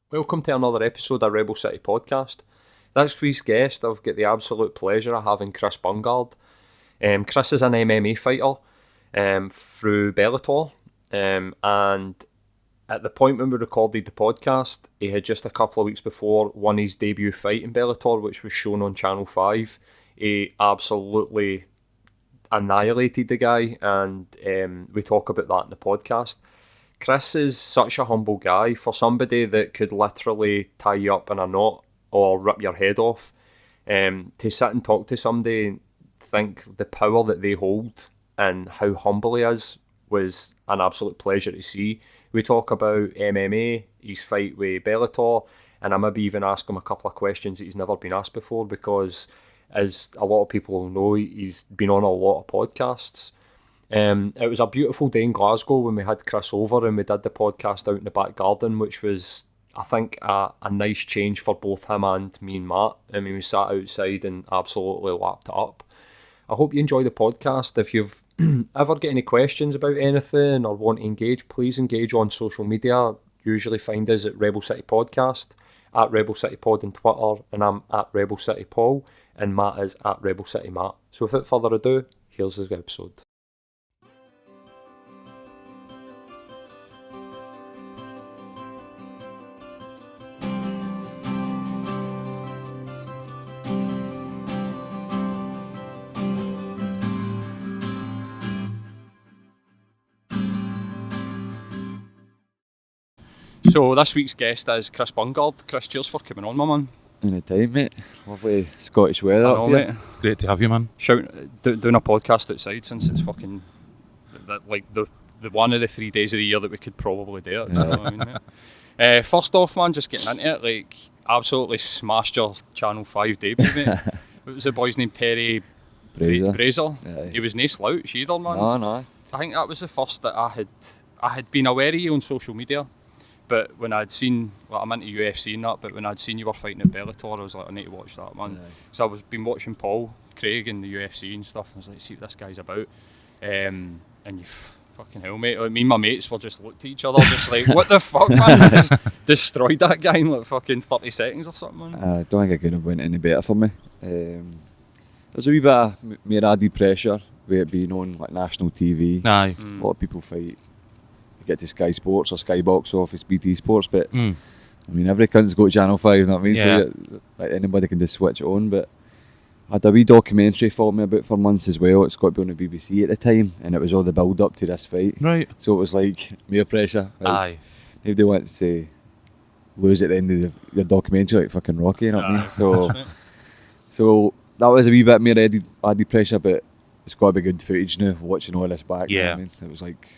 Welcome to another episode of Rebel City Podcast. This week's guest, I've got the absolute pleasure of having Chris Bungard. Chris is an MMA fighter through Bellator, and at the point when we recorded the podcast, he had just a couple of weeks before won his debut fight in Bellator, which was shown on Channel 5. He absolutely annihilated the guy, and we talk about that in the podcast. Chris is such a humble guy. For somebody that could literally tie you up in a knot or rip your head off, to sit and talk to somebody and think the power that they hold and how humble he is was an absolute pleasure to see. We talk about MMA, his fight with Bellator, and I maybe even ask him a couple of questions that he's never been asked before because, as a lot of people know, he's been on a lot of podcasts. It was a beautiful day in Glasgow when we had Chris over and we did the podcast out in the back garden, which was, I think, a nice change for both him and me and Matt. I mean, we sat outside and absolutely lapped it up. I hope you enjoy the podcast. If you've ever got any questions about anything or want to engage, please engage on social media. Usually find us at Rebel City Podcast, at Rebel City Pod on Twitter, and I'm at Rebel City Paul, and Matt is at Rebel City Matt. So without further ado, here's the episode. So this week's guest is Chris Bungard. Chris, cheers for coming on, my man. Any time, mate. Lovely Scottish weather I up know, here. mate. Great to have you, man. Doing a podcast outside since it's fucking like the one of the 3 days of the year that we could probably do it. Do you know what I mean, mate? First off, man, just getting into it, like absolutely smashed your Channel 5 debut, mate. What was the boy's name? Terry Brazier. Aye. He was no slouch either, man. No. I think that was the first that I had been aware of you on social media. But when I'd seen, like, I'm into UFC and that, but when I'd seen you were fighting at Bellator, I was like, I need to watch that, man. Aye. So been watching Paul Craig in the UFC and stuff, and I was like, see what this guy's about. And you fucking hell, mate. Like, me and my mates were just looked at each other, just like, what the fuck, man? You just destroyed that guy in like fucking 30 seconds or something, man. I don't think I could have went any better for me. There's a wee bit of more added pressure with it being on like national TV. Aye. A lot of people fight. Get to Sky Sports or Sky Box Office, BT Sports, but I mean every cunt's got Channel 5, you know what I mean? Yeah. So like anybody can just switch it on. But I had a wee documentary for me about for months as well. It's got to be on the BBC at the time, and it was all the build up to this fight. Right. So it was like mere pressure. Like, Aye. nobody wants to lose at the end of your documentary like fucking Rocky, you know what I mean? So that was a wee bit more added pressure, but it's got to be good footage now, watching all this back. You know what I mean? It was like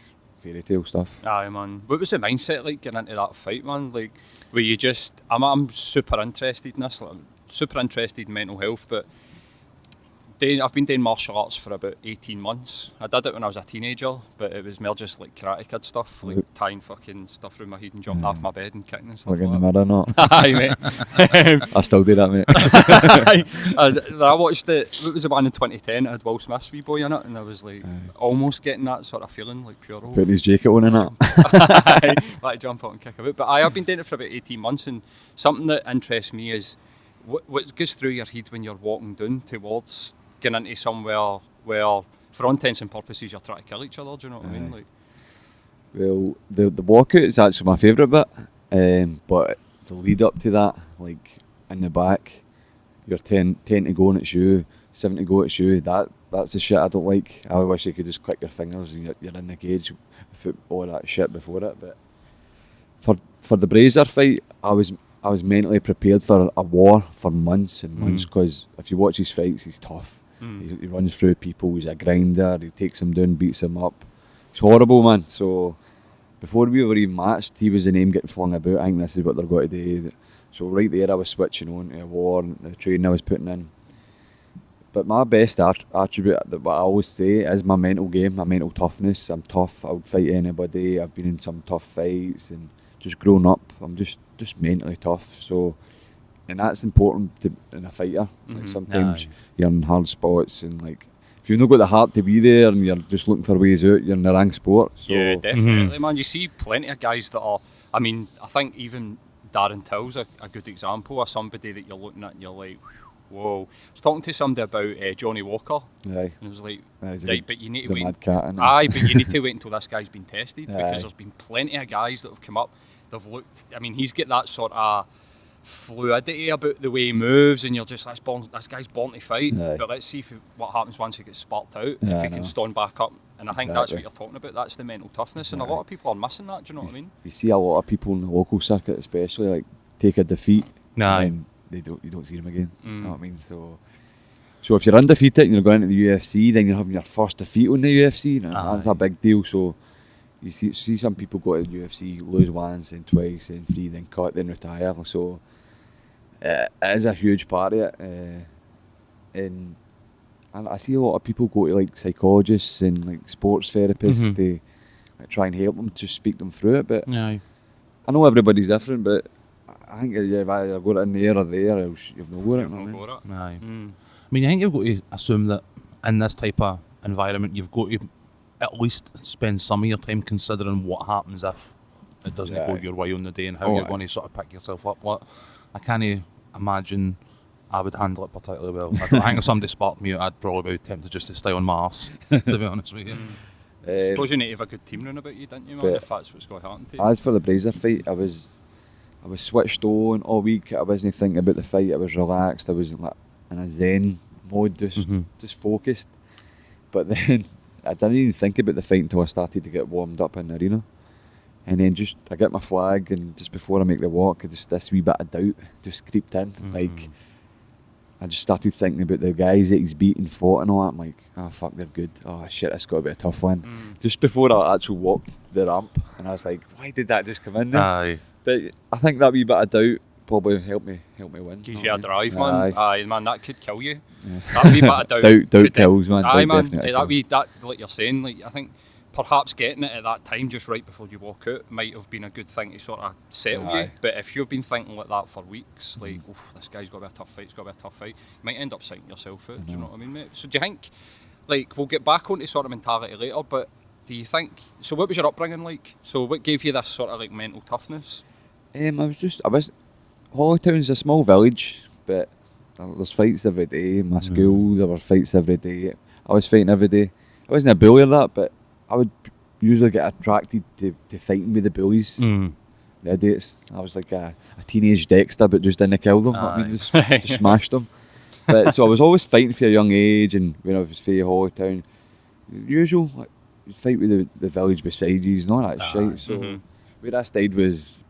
fairy tale stuff. Aye, man. What was the mindset like getting into that fight, man? Like, were you just... I'm super interested in this. Like, I'm super interested in mental health, but I've been doing martial arts for about 18 months. I did it when I was a teenager, but it was more just like Karate Kid stuff, like tying fucking stuff through my head and jumping off my bed and kicking and stuff Like in like the that. mirror, not. Aye, mate. I still do that, mate. I watched it. What was the one in 2010? It had Will Smith's wee boy in it, and I was like almost getting that sort of feeling, like pure old. Putting his jacket on and that. Like jump out and kick about. But I've been doing it for about 18 months, and something that interests me is what goes through your head when you're walking down towards getting into somewhere where, for all intents and purposes, you're trying to kill each other. Do you know what I mean? Like, Well, the walkout is actually my favourite bit, but the lead up to that, like in the back, you're 10 to go and it's you, 7 to go it's you. That's the shit I don't like. I wish you could just click your fingers and you're in the cage without all that shit before it. But for the Brazier fight, I was mentally prepared for a war for months and months, because if you watch his fights, he's tough. He runs through people, he's a grinder, he takes them down, beats them up. It's horrible, man. So before we were even matched, he was the name getting flung about. I think this is what they're going to do. So right there I was switching on to a war and the training I was putting in. But my best attribute, that what I always say, is my mental game, my mental toughness. I'm tough, I would fight anybody. I've been in some tough fights and just grown up. I'm just mentally tough. So, and that's important in a fighter. Like sometimes you're in hard spots, and like if you've not got the heart to be there and you're just looking for ways out, you're in the wrong sport. So yeah, definitely, man. You see plenty of guys that are, I mean, I think even Darren Till's a good example of somebody that you're looking at and you're like, whoa. I was talking to somebody about Johnny Walker, Aye. and I was like, Right, but you need he's to a wait. mad cat, isn't he? Aye, but you need to wait until this guy's been tested, Aye. because there's been plenty of guys that have come up. They've looked. I mean, he's got that sort of fluidity about the way he moves, and you're just, this guy's born to fight. Aye. But let's see what happens once he gets sparked out. Yeah, if he I can know. stand back up, and I think that's Exactly. what you're talking about. That's the mental toughness, and a Aye. lot of people are missing that. Do you know what I mean? You see a lot of people in the local circuit, especially, like take a defeat, Aye. and then you don't see them again. You know what I mean? So if you're undefeated and you're going into the UFC, then you're having your first defeat on the UFC, and that's Aye. a big deal. So you see some people go to the UFC, lose once, and twice, and three, then cut, then retire. So it is a huge part of it, and I see a lot of people go to like psychologists and like sports therapists Mhm. to like, try and help them, to speak them through it. But Aye. I know everybody's different, but I think you've either got it in there or there, else you've not got it. You've you know not what I mean? got it. Aye. Mm. I mean, I think you've got to assume that in this type of environment, you've got to at least spend some of your time considering what happens if it doesn't go Aye. your way on the day, and how Oh, you're aye. going to sort of pick yourself up. Like, I can't imagine I would handle it particularly well. I think if somebody sparked me out, I'd probably be tempted just to stay on Mars, to be honest with you. I suppose you need to have a good team round about you, don't you, man? but If that's what's going to happen to you. As for the Brazier fight, I was switched on all week. I wasn't thinking about the fight. I was relaxed. I was like in a zen mode, just focused. But then I didn't even think about the fight until I started to get warmed up in the arena. And then I get my flag, and just before I make the walk, this wee bit of doubt just creeped in. Like, I just started thinking about the guys that he's beat and fought and all that. I'm like, oh fuck, they're good. Oh shit, that's got to be a tough one. Just before I actually walked the ramp, and I was like, why did that just come in there? Aye. But I think that wee bit of doubt probably helped me win. Gives know you a what I drive, mean? man. Aye. Aye, man, that could kill you. That wee bit of doubt. Doubt could- kills, man. Aye, Doubt man. definitely That kills. wee, like you're saying, like I think perhaps getting it at that time, just right before you walk out, might have been a good thing to sort of settle you. Aye. But if you've been thinking like that for weeks, like, oof, this guy's got to be a tough fight, it's got to be a tough fight, you might end up psyching yourself out. Do you know what I mean, mate? So do you think, like, we'll get back onto sort of mentality later, but do you think, so what was your upbringing like? So what gave you this sort of like mental toughness? I was Hollytown's a small village, but there's fights every day. In my school, there were fights every day. I was fighting every day. I wasn't a bully or that, but I would usually get attracted to fighting with the bullies. The idiots. I was like a teenage Dexter, but just didn't kill them. I mean, just smashed them. But so I was always fighting for a young age, and when I was for Hollytown, usual, like, you'd fight with the village beside you and all that shit. So where I stayed was,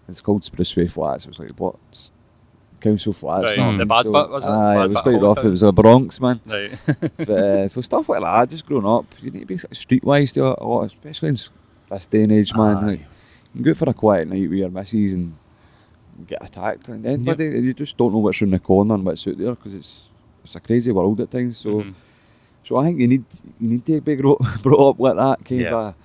it's called Spruceway Flats. It was like, what? Council Flats. Right, you know what I the mean? bad So, bit, was it? Aye, Bad it was bit quite of rough. Hollytown? It was a Bronx, man. Right. But so stuff like that, just growing up, you need to be sort of streetwise to a lot, especially in this day and age, man. Like, you can go out for a quiet night with your missus and get attacked. And anybody, you just don't know what's around the corner and what's out there, because it's a crazy world at times. So, so I think you need to be brought up like that, kind of.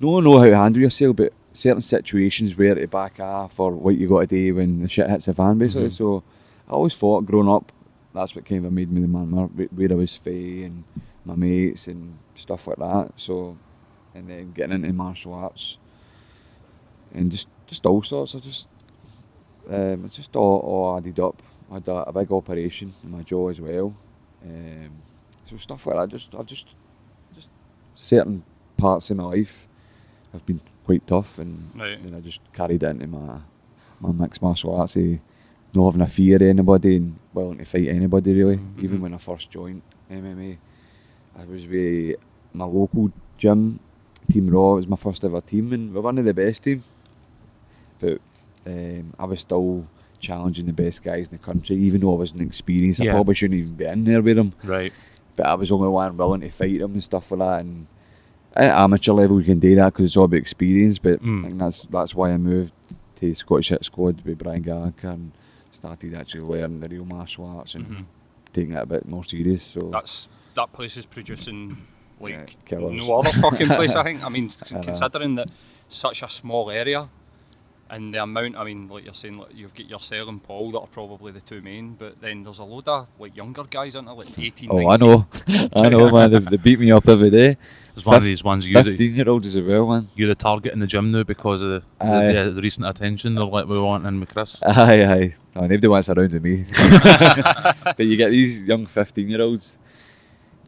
Know how to handle yourself, but certain situations where to back off or what you got to do when the shit hits the fan, basically. So I always thought, growing up, that's what kind of made me the man where I was fae and my mates and stuff like that. So, and then getting into martial arts and just all sorts of it's just all added up. I had a big operation in my jaw as well. So stuff like that. Just certain parts of my life have been quite tough, and then I just carried it into my mixed martial arts. Not having a fear of anybody and willing to fight anybody, really. Even when I first joined MMA, I was with my local gym, Team Raw. It was my first ever team, and we're one of the best team. But I was still challenging the best guys in the country, even though I wasn't experienced. I probably shouldn't even be in there with them. Right. But I was the only one willing to fight them and stuff like that. And at amateur level, you can do that because it's all about experience. But I think that's why I moved to Scottish Hit Squad with Brian Gallagher and started actually learning the real martial arts and taking it a bit more serious. So that place is producing like killers. no other fucking place, I think. I mean, considering that such a small area, And the amount, I mean, like you're saying, like you've got yourself and Paul that are probably the two main, but then there's a load of like younger guys, aren't there, like 18, Oh, 19. I know. I know, man. They beat me up every day. There's one of these ones 15-year-olds as well, man. You're the target in the gym now because of the recent attention they're like we want in with Chris. Aye. Oh, nobody wants around with me. But you get these young 15-year-olds,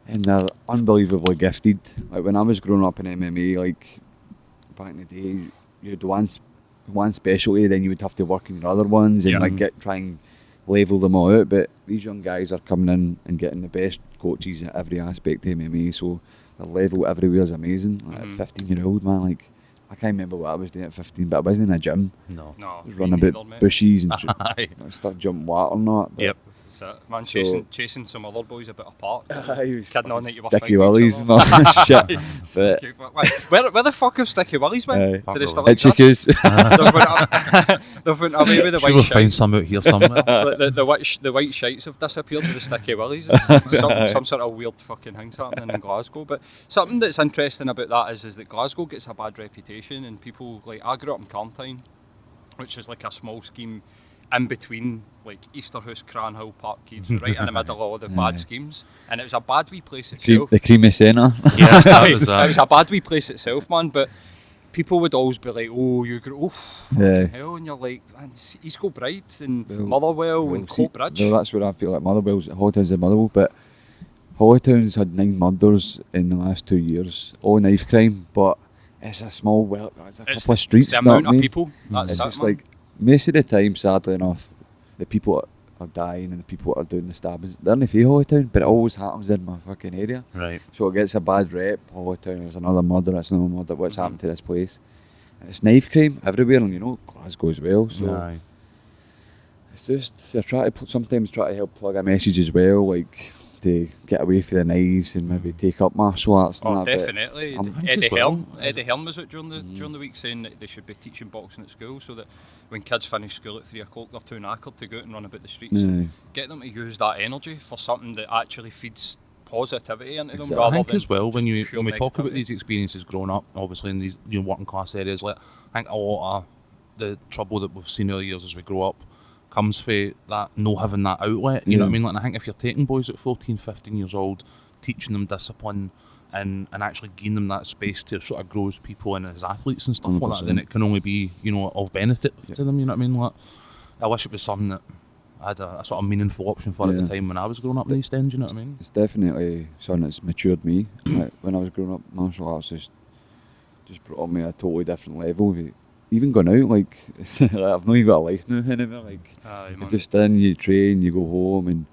and they're unbelievably gifted. Like when I was growing up in MMA, like back in the day, you had one specialty, then you would have to work in your other ones and like try and level them all out. But these young guys are coming in and getting the best coaches at every aspect of MMA, so the level everywhere is amazing. Like, at 15-year-old, man, like I can't remember what I was doing at 15, but I wasn't in a gym. No. I was running about bushes and start jumping water and that. Yep. So, man, chasing some other boys a bit apart. Kidding on that you were Sticky Willies, man. Shit. Where the fuck have Sticky Willies been? Did they still Itchy-coos. They've went away with the white We'll shites. find some out here somewhere. The white shites have disappeared with the Sticky Willies. Some sort of weird fucking things happening in Glasgow. But something that's interesting about that is that Glasgow gets a bad reputation, and people like I grew up in Carntine, which is like a small scheme in between like Easterhouse, Cranhill, Parkhead, right in the middle of all the bad schemes, and it was a bad wee place itself. The creamy centre. Yeah, It was a bad wee place itself, man. But people would always be like, "Oh, you grew, fucking hell," and you're like, "Man, East Kilbride and Motherwell and Coatbridge." Well, that's where I feel like Motherwell's Holytown's in Motherwell, but Holytown's had 9 murders in the last 2 years, all knife crime. But it's a small, it's a couple of streets. It's the amount of people. That's it's it, just man. like most of the time, sadly enough, the people that are dying and the people that are doing the stabbings, they're in the Holytown, but it always happens in my fucking area. Right. So it gets a bad rep. Holytown, there's another murder, that's another murder, what's happened to this place? And it's knife crime everywhere, and you know, Glasgow as well. So it's just, they're trying to sometimes try to help plug a message as well, like to get away from the knives and maybe take up martial arts. And Oh, that, definitely. Eddie Helm was out during the week saying that they should be teaching boxing at school, so that when kids finish school at 3 o'clock, they're too knackered to go out and run about the streets. And get them to use that energy for something that actually feeds positivity into them. Exactly. I Rather think than as well when we talk about negativity. these experiences growing up, obviously in these working class areas, like I think a lot of the trouble that we've seen over the years as we grow up comes for that no having that outlet. You know what I mean? Like I think if you're taking boys at 14, 15 years old, teaching them discipline and actually giving them that space to sort of grow as people and as athletes and stuff 100%. like that, then it can only be, you know, of benefit to them. You know what I mean? Like I wish it was something that I had a sort of meaningful option for at the time when I was growing up in the East End. You know what I mean? It's definitely something that's matured me. Like, when I was growing up, martial arts just brought me a totally different level. Even going out, like, like I've not even got a life now anymore. Like, you're just in, you train, you go home, and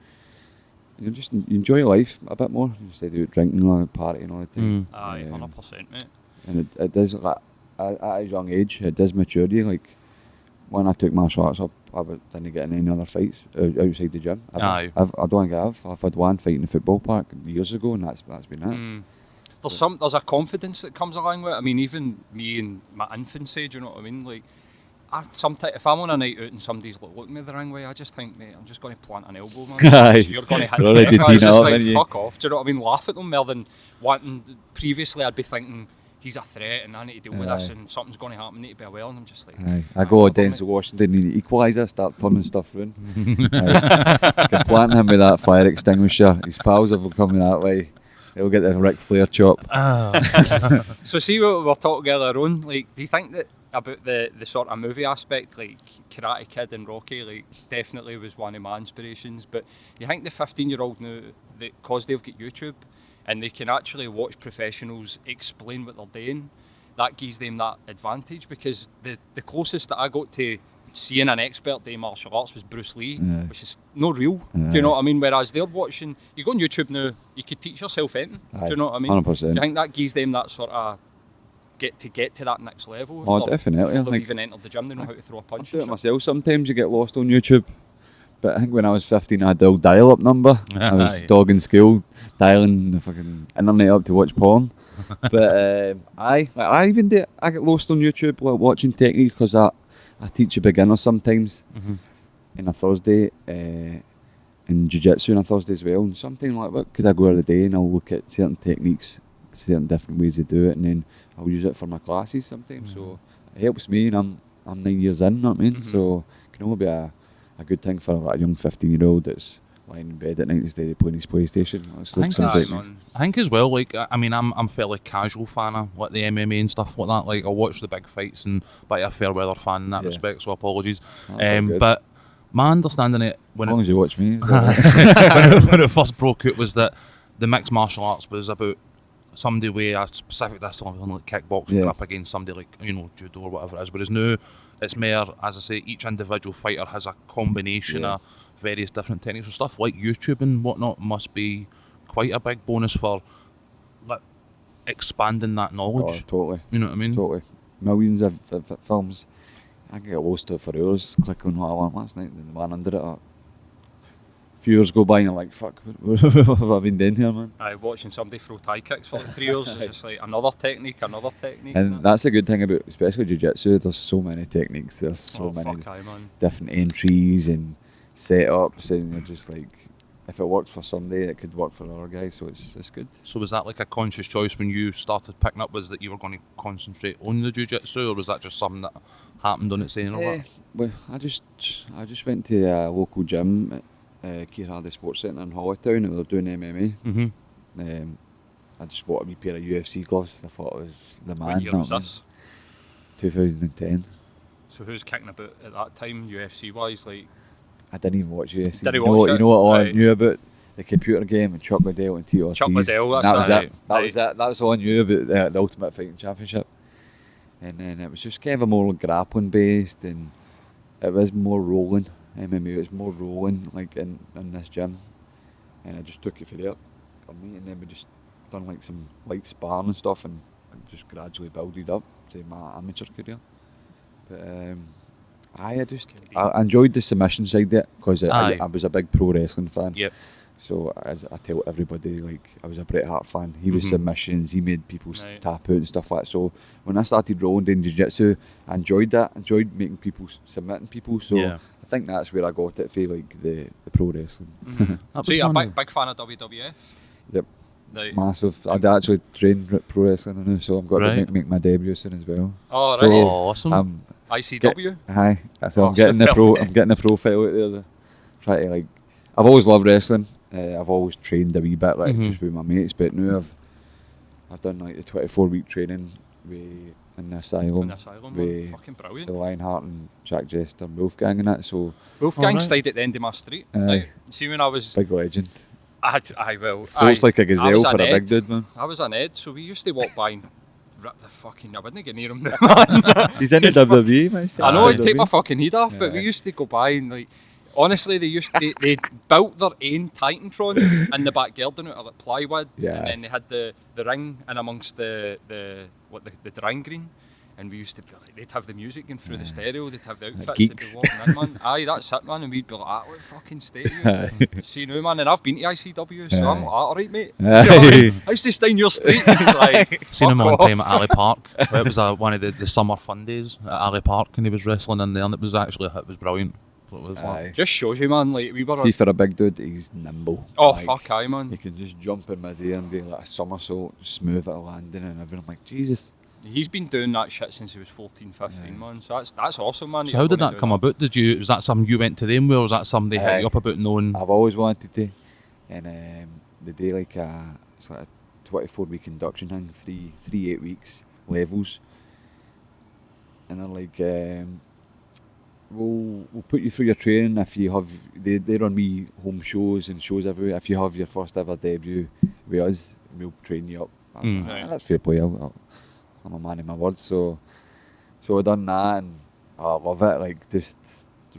you enjoy life a bit more instead of drinking or partying all the time. 100%, mate. And it does, like, at a young age, it does mature you. Like, when I took martial arts up, I didn't get in any other fights outside the gym. I don't think I have. I've had one fight in the football park years ago, and that's been it. There's a confidence that comes along with it. I mean, even me in my infancy, do you know what I mean? Like, sometimes if I'm on a night out and somebody's like looking me the wrong way, I just think, mate, I'm just going to plant an elbow, man. Aye. You're going to hit You're me. already I was teeing just up, like, aren't you? fuck off. Do you know what I mean? Laugh at them more than wanting. Previously, I'd be thinking, he's a threat and I need to deal with this and something's going to happen, I need to be aware. And I'm just like, I go to Denzel Washington and the equaliser, start turning stuff around. Can plant him with that fire extinguisher. His pals will come that way. They'll get the Ric Flair chop. So see what we were talking earlier on, like, do you think that about the sort of movie aspect, like Karate Kid and Rocky, like, definitely was one of my inspirations, but you think the 15-year-old now, because they've got YouTube and they can actually watch professionals explain what they're doing, that gives them that advantage? Because the closest that I got to seeing an expert doing martial arts was Bruce Lee, which is no real. Do you know what I mean? Whereas they're watching, you go on YouTube now, you could teach yourself anything. Do you know what I mean? 100%. Do you think that gives them that sort of get to that next level? Oh, definitely. Before they've even entered the gym, they know how to throw a punch. I do it myself sometimes. You get lost on YouTube. But I think when I was 15, I had the old dial-up number. I was dogging school, dialing the fucking internet up to watch porn. But I even do. I get lost on YouTube, like watching techniques, because I teach a beginners sometimes in a Thursday, and jiu-jitsu on a Thursday as well. And sometimes like, what could I go out of the day and I'll look at certain techniques, certain different ways to do it, and then I'll use it for my classes sometimes. So it helps me, and I'm 9 years in, you know what I mean? So it can only be a good thing for like a young 15-year-old that's lying in bed at night instead of playing his PlayStation. I think as well, like, I mean, I'm fairly casual fan of like the MMA and stuff like that. Like, I watch the big fights, but I'm a fair weather fan in that respect, so apologies. But my understanding it as long as you watch me. when it first broke out was that the mixed martial arts was about somebody with a specific discipline like kickboxing going up against somebody like, you know, judo or whatever it is. Whereas now it's more, as I say, each individual fighter has a combination of various different techniques. So stuff like YouTube and whatnot must be quite a big bonus for like expanding that knowledge. Oh, totally. You know what I mean? Totally. Millions of films. I can get lost to it for hours, click on what I want last night, and the man under it. A few years go by and I'm like, fuck, what have I been doing here, man? Watching somebody throw Thai kicks for like 3 years is just like another technique. And that's a good thing about, especially jiu-jitsu, there's so many techniques, there's so many different entries and setups, and you're just like, if it works for somebody, it could work for other guys, so it's good. So was that like a conscious choice when you started picking up, was that you were going to concentrate on the jiu-jitsu, or was that just something that happened on its own or what? Well, I just went to a local gym at Keir Hardie Sports Centre in Hollytown, and they were doing MMA. I just bought a wee pair of UFC gloves. I thought it was the man. What year was this? 2010. So who's kicking about at that time, UFC wise? Like, I didn't even watch UFC. Did you watch it? You know what I knew about? The computer game and Chuck Liddell and Tito Ortiz. Chuck Liddell, that was it. That was it. That was all I knew about the Ultimate Fighting Championship. And then it was just kind of more grappling based, and it was more rolling. MMA was more rolling, like in this gym, and I just took it for there. And then we just done like some light sparring and stuff, and just gradually built up to my amateur career. But I enjoyed the submission side of it, because I was a big pro wrestling fan. Yep. So as I tell everybody, like, I was a Bret Hart fan. He was submissions, he made people tap out and stuff like that. So when I started rolling doing jiu-jitsu, I enjoyed that. I enjoyed making people, submitting people. So I think that's where I got it for, like, the pro wrestling. So you're a big fan of WWF? Yep. Right. Massive. I'd actually trained pro wrestling now, so I'm going to make my debut soon as well. Oh, so, right. Awesome. ICW? Aye. So I'm getting the profile out there. Try to, like, I've always loved wrestling. I've always trained a wee bit, like, just with my mates, but now I've done like the 24-week training in the asylum. With fucking brilliant. The Lionheart and Jack Jester and Wolfgang and that. So Wolfgang stayed at the end of my street. Like, see, when I was big legend. I will. Feels like a gazelle for a big dude, man. I was an Ed, so we used to walk by and rip the fucking. I wouldn't get near him now, man. He's in the WWE, man. I know, I'd take my fucking head off, but we used to go by and, like, honestly, they built their own Titantron in the back garden out of like plywood, and then they had the ring in amongst the drying green, and we used to be like, they'd have the music going through the stereo, they'd have the outfits, they'd be walking in, man. Aye, that's it, man, and we'd be like, what fucking stereo? See now, man, and I've been to ICW, so I'm like, alright, mate. You know, I used to stay in your street. Like, seen him one time at Ali Park. It was one of the summer fun days at Ali Park, and he was wrestling in there, and it was brilliant. It was like, just shows you, man, like, we were... See, for a big dude, he's nimble. Oh, like, fuck aye, man. He can just jump in midair and do like a somersault, smooth at a landing and everything. I'm like, Jesus. He's been doing that shit since he was 14, 15, man. So that's awesome, man. So how did that come about? Was that something you went to them with, or was that something they hit you up about knowing? I've always wanted to. And they do like it's like a 24-week induction thing, three 8 weeks, levels. And they're like... We'll put you through your training if you have. They run me home shows and shows everywhere. If you have your first ever debut with us, we'll train you up. That's fair play. I'm a man of my word. So I done that, and I love it. Like, just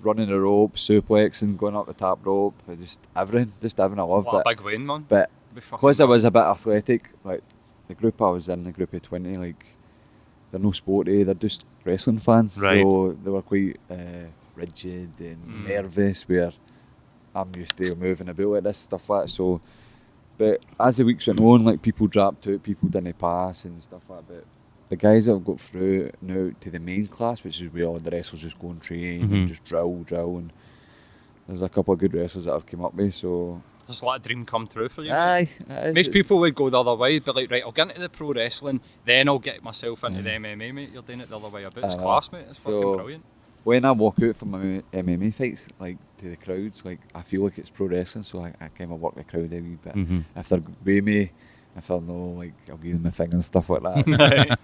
running the rope, suplexing, going up the top rope, just everything I love. What a big win, man. But because I was a bit athletic, like the group I was in, the group of 20, like, they're no sporty, they're just wrestling fans, so they were quite rigid and nervous, where I'm used to moving about like this, stuff like that. So, but as the weeks went on, like, people dropped out, people didn't pass and stuff like that. But the guys that have got through now to the main class, which is where all the wrestlers just go and train and just drill, and there's a couple of good wrestlers that I've come up with, so... It's like a dream come true for you. Aye. Most people would go the other way, but like, right, I'll get into the pro wrestling, then I'll get myself into the MMA, mate. You're doing it the other way about. It's class, mate. It's fucking brilliant. When I walk out from my MMA fights, like to the crowds, like I feel like it's pro wrestling, so I kind of work the crowd a wee bit. If they're with me, if they're no, like I'll give them my finger and stuff like that.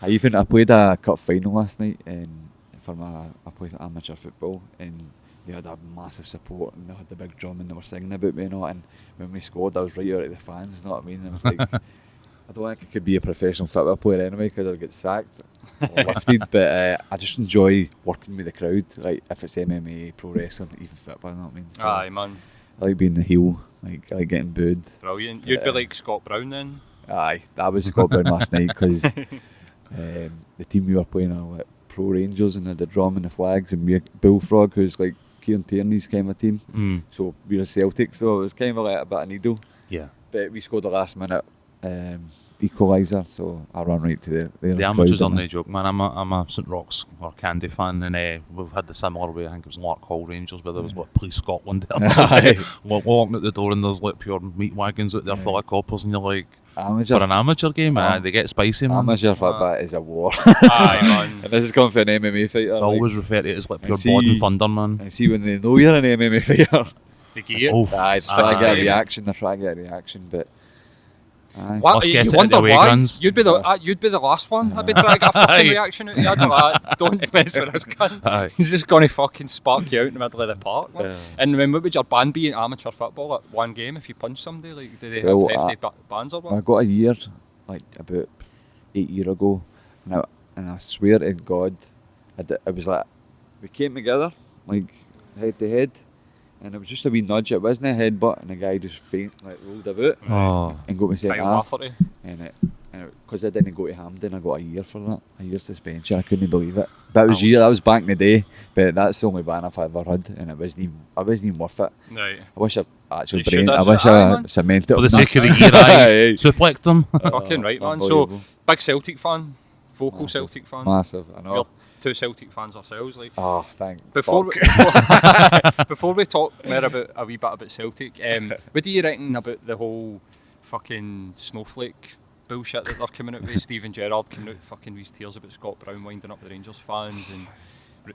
I played a cup final last night, and I played amateur football, and they had a massive support, and they had the big drum, and they were singing about me and all. And when we scored, I was right out of the fans. You know what I mean? I was like, I don't think I could be a professional football player anyway, because I'd get sacked or lifted. But I just enjoy working with the crowd, like if it's MMA, pro wrestling, even football. You know what I mean? So Aye, man. I like being the heel, like I like getting booed. Brilliant. You'd be like Scott Brown then. Aye, that was Scott Brown last night, because the team we were playing are like Pro Rangers, and had the drum and the flags, and we had Bullfrog, who's like Kieran Tierney's kind of team. So we were Celtic, so it was kind of like a bit of needle. Yeah. But we scored the last minute equaliser, so I ran right to the amateurs are no joke, man. I'm a St Rock's or Candy fan, and we've had the similar way. I think it was Lark Hall Rangers, where there was Police Scotland there. Walking out the door, and there's like pure meat wagons out there full of coppers, and you're like, amateur for an amateur game, they get spicy, man. Amateur football is a war. Aye, man. And this is coming for an MMA fighter. It's always referred to it as like pure blood and thunder, man. And see, when they know you're an MMA fighter, The gear. they're trying to get a reaction. They're trying to get a reaction, but. What? You wonder why? You'd be the last one. I'd be trying to get a fucking reaction out of you. I'd be like, don't mess with this cunt. He's just going to fucking spark you out in the middle of the park. Like. And then what would your ban be in amateur football at one game if you punch somebody? Like, do they have hefty bans or what? I got a year, like about 8 years ago, and I swear to God, it was like, we came together, like head to head, and it was just a wee nudge. It wasn't a headbutt, and the guy just rolled about and got me sent off. And because I didn't go to Hampden, I got a year for that, a year's suspension. I couldn't believe it. But that was back in the day. But that's the only ban I've ever had, and I wasn't even worth it. Right. I wish I actually I cemented it for the sake of the year. I suplexed them. Fucking right, man. So big Celtic fan, vocal Celtic fan. Massive. I know. We're two Celtic fans ourselves, like. Oh, thank. Before we talk more about a wee bit about Celtic, what do you reckon about the whole fucking snowflake bullshit that they're coming out with? Stephen Gerrard coming out fucking with his tears about Scott Brown winding up the Rangers fans, and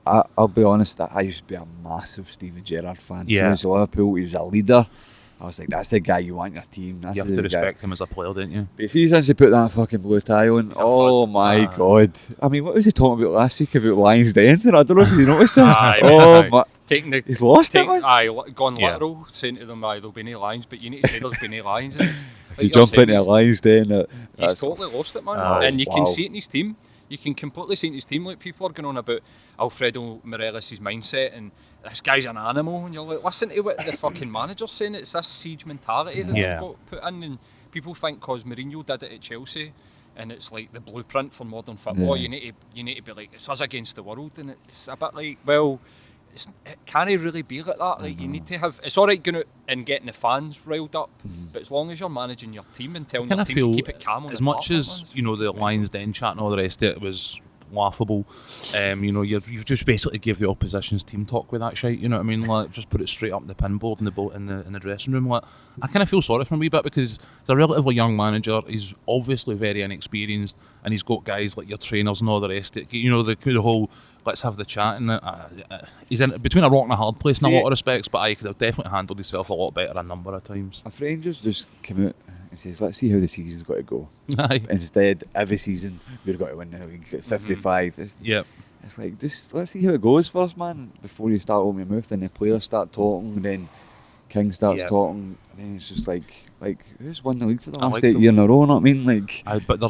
I'll be honest, I used to be a massive Stephen Gerrard fan. Yeah. He was Liverpool, he was a leader. I was like, that's the guy you want in your team. You have to respect him as a player, don't you? But see, since he put that fucking blue tie on, oh my God. I mean, what was he talking about last week about Lions Den? I don't know if you noticed this. He's lost it, man. Gone literal, saying to them, there'll be no lines, but you need to say there's been no lines. If you jump into a Lions Den, he's totally lost it, man. And you can see it in his team. You can completely see it in his team. Like, people are going on about Alfredo Morelos' mindset, and this guy's an animal, and you're like, listen to what the fucking manager's saying. It's this siege mentality that they've got put in, and people think because Mourinho did it at Chelsea, and it's like the blueprint for modern football. You need to be like, it's us against the world, and it's a bit like, well, it can't really be like that. Like, you need to have. It's all right going out and getting the fans riled up, but as long as you're managing your team and telling your team to keep it calm on as the much park, as the Lions Den chat and all the rest of it was laughable. You've just basically give the opposition's team talk with that shit. You know what I mean? Like, just put it straight up in the pinboard in the dressing room. Like, I kind of feel sorry for him a wee bit, because he's a relatively young manager. He's obviously very inexperienced, and he's got guys like your trainers and all the rest of it. The whole let's have the chat, and he's in between a rock and a hard place in a lot of respects. But I could have definitely handled himself a lot better a number of times. If Rangers just come out and says, let's see how the season's got to go. Aye. Instead, every season we've got to win the league. 55. It's like, just let's see how it goes first, man. Before you start opening your mouth, then the players start talking, then King starts talking, and then it's just like who's won the league for the last 8 years in a row? You know what I mean? Like, but they're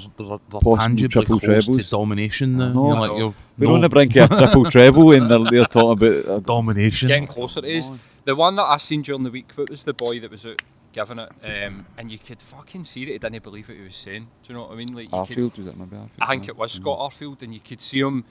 tangibly close trebles. to domination. We're on the brink of a triple treble, and they're talking about domination. Getting closer it is. The one that I seen during the week, what was the boy that was out giving it, and you could fucking see that he didn't believe what he was saying. Do you know what I mean? Like, Arfield, was it maybe Arfield? I think it was Scott Arfield, and you could see him.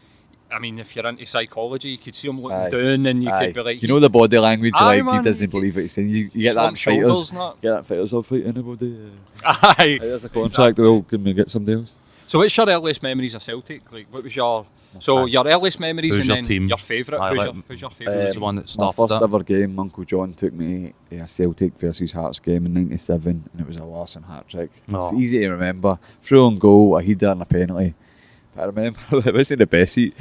I mean, if you're into psychology, you could see him looking down, and you could be like, the body language, man, he doesn't believe what he's saying. You get that in fighters. I'll fight anybody. Aye. There's a contract. Well, can we get somebody else? So what's your earliest memories of Celtic? Like, what was your So your earliest memories Who's and your then team? your favourite. Aye, Who's your favourite? Who's the one that My started first that? ever game, Uncle John took me to a Celtic versus Hearts game in '97, and it was a Larson hat trick. Oh. It's easy to remember. Through on goal, a header and a penalty. But I remember it wasn't the best seat.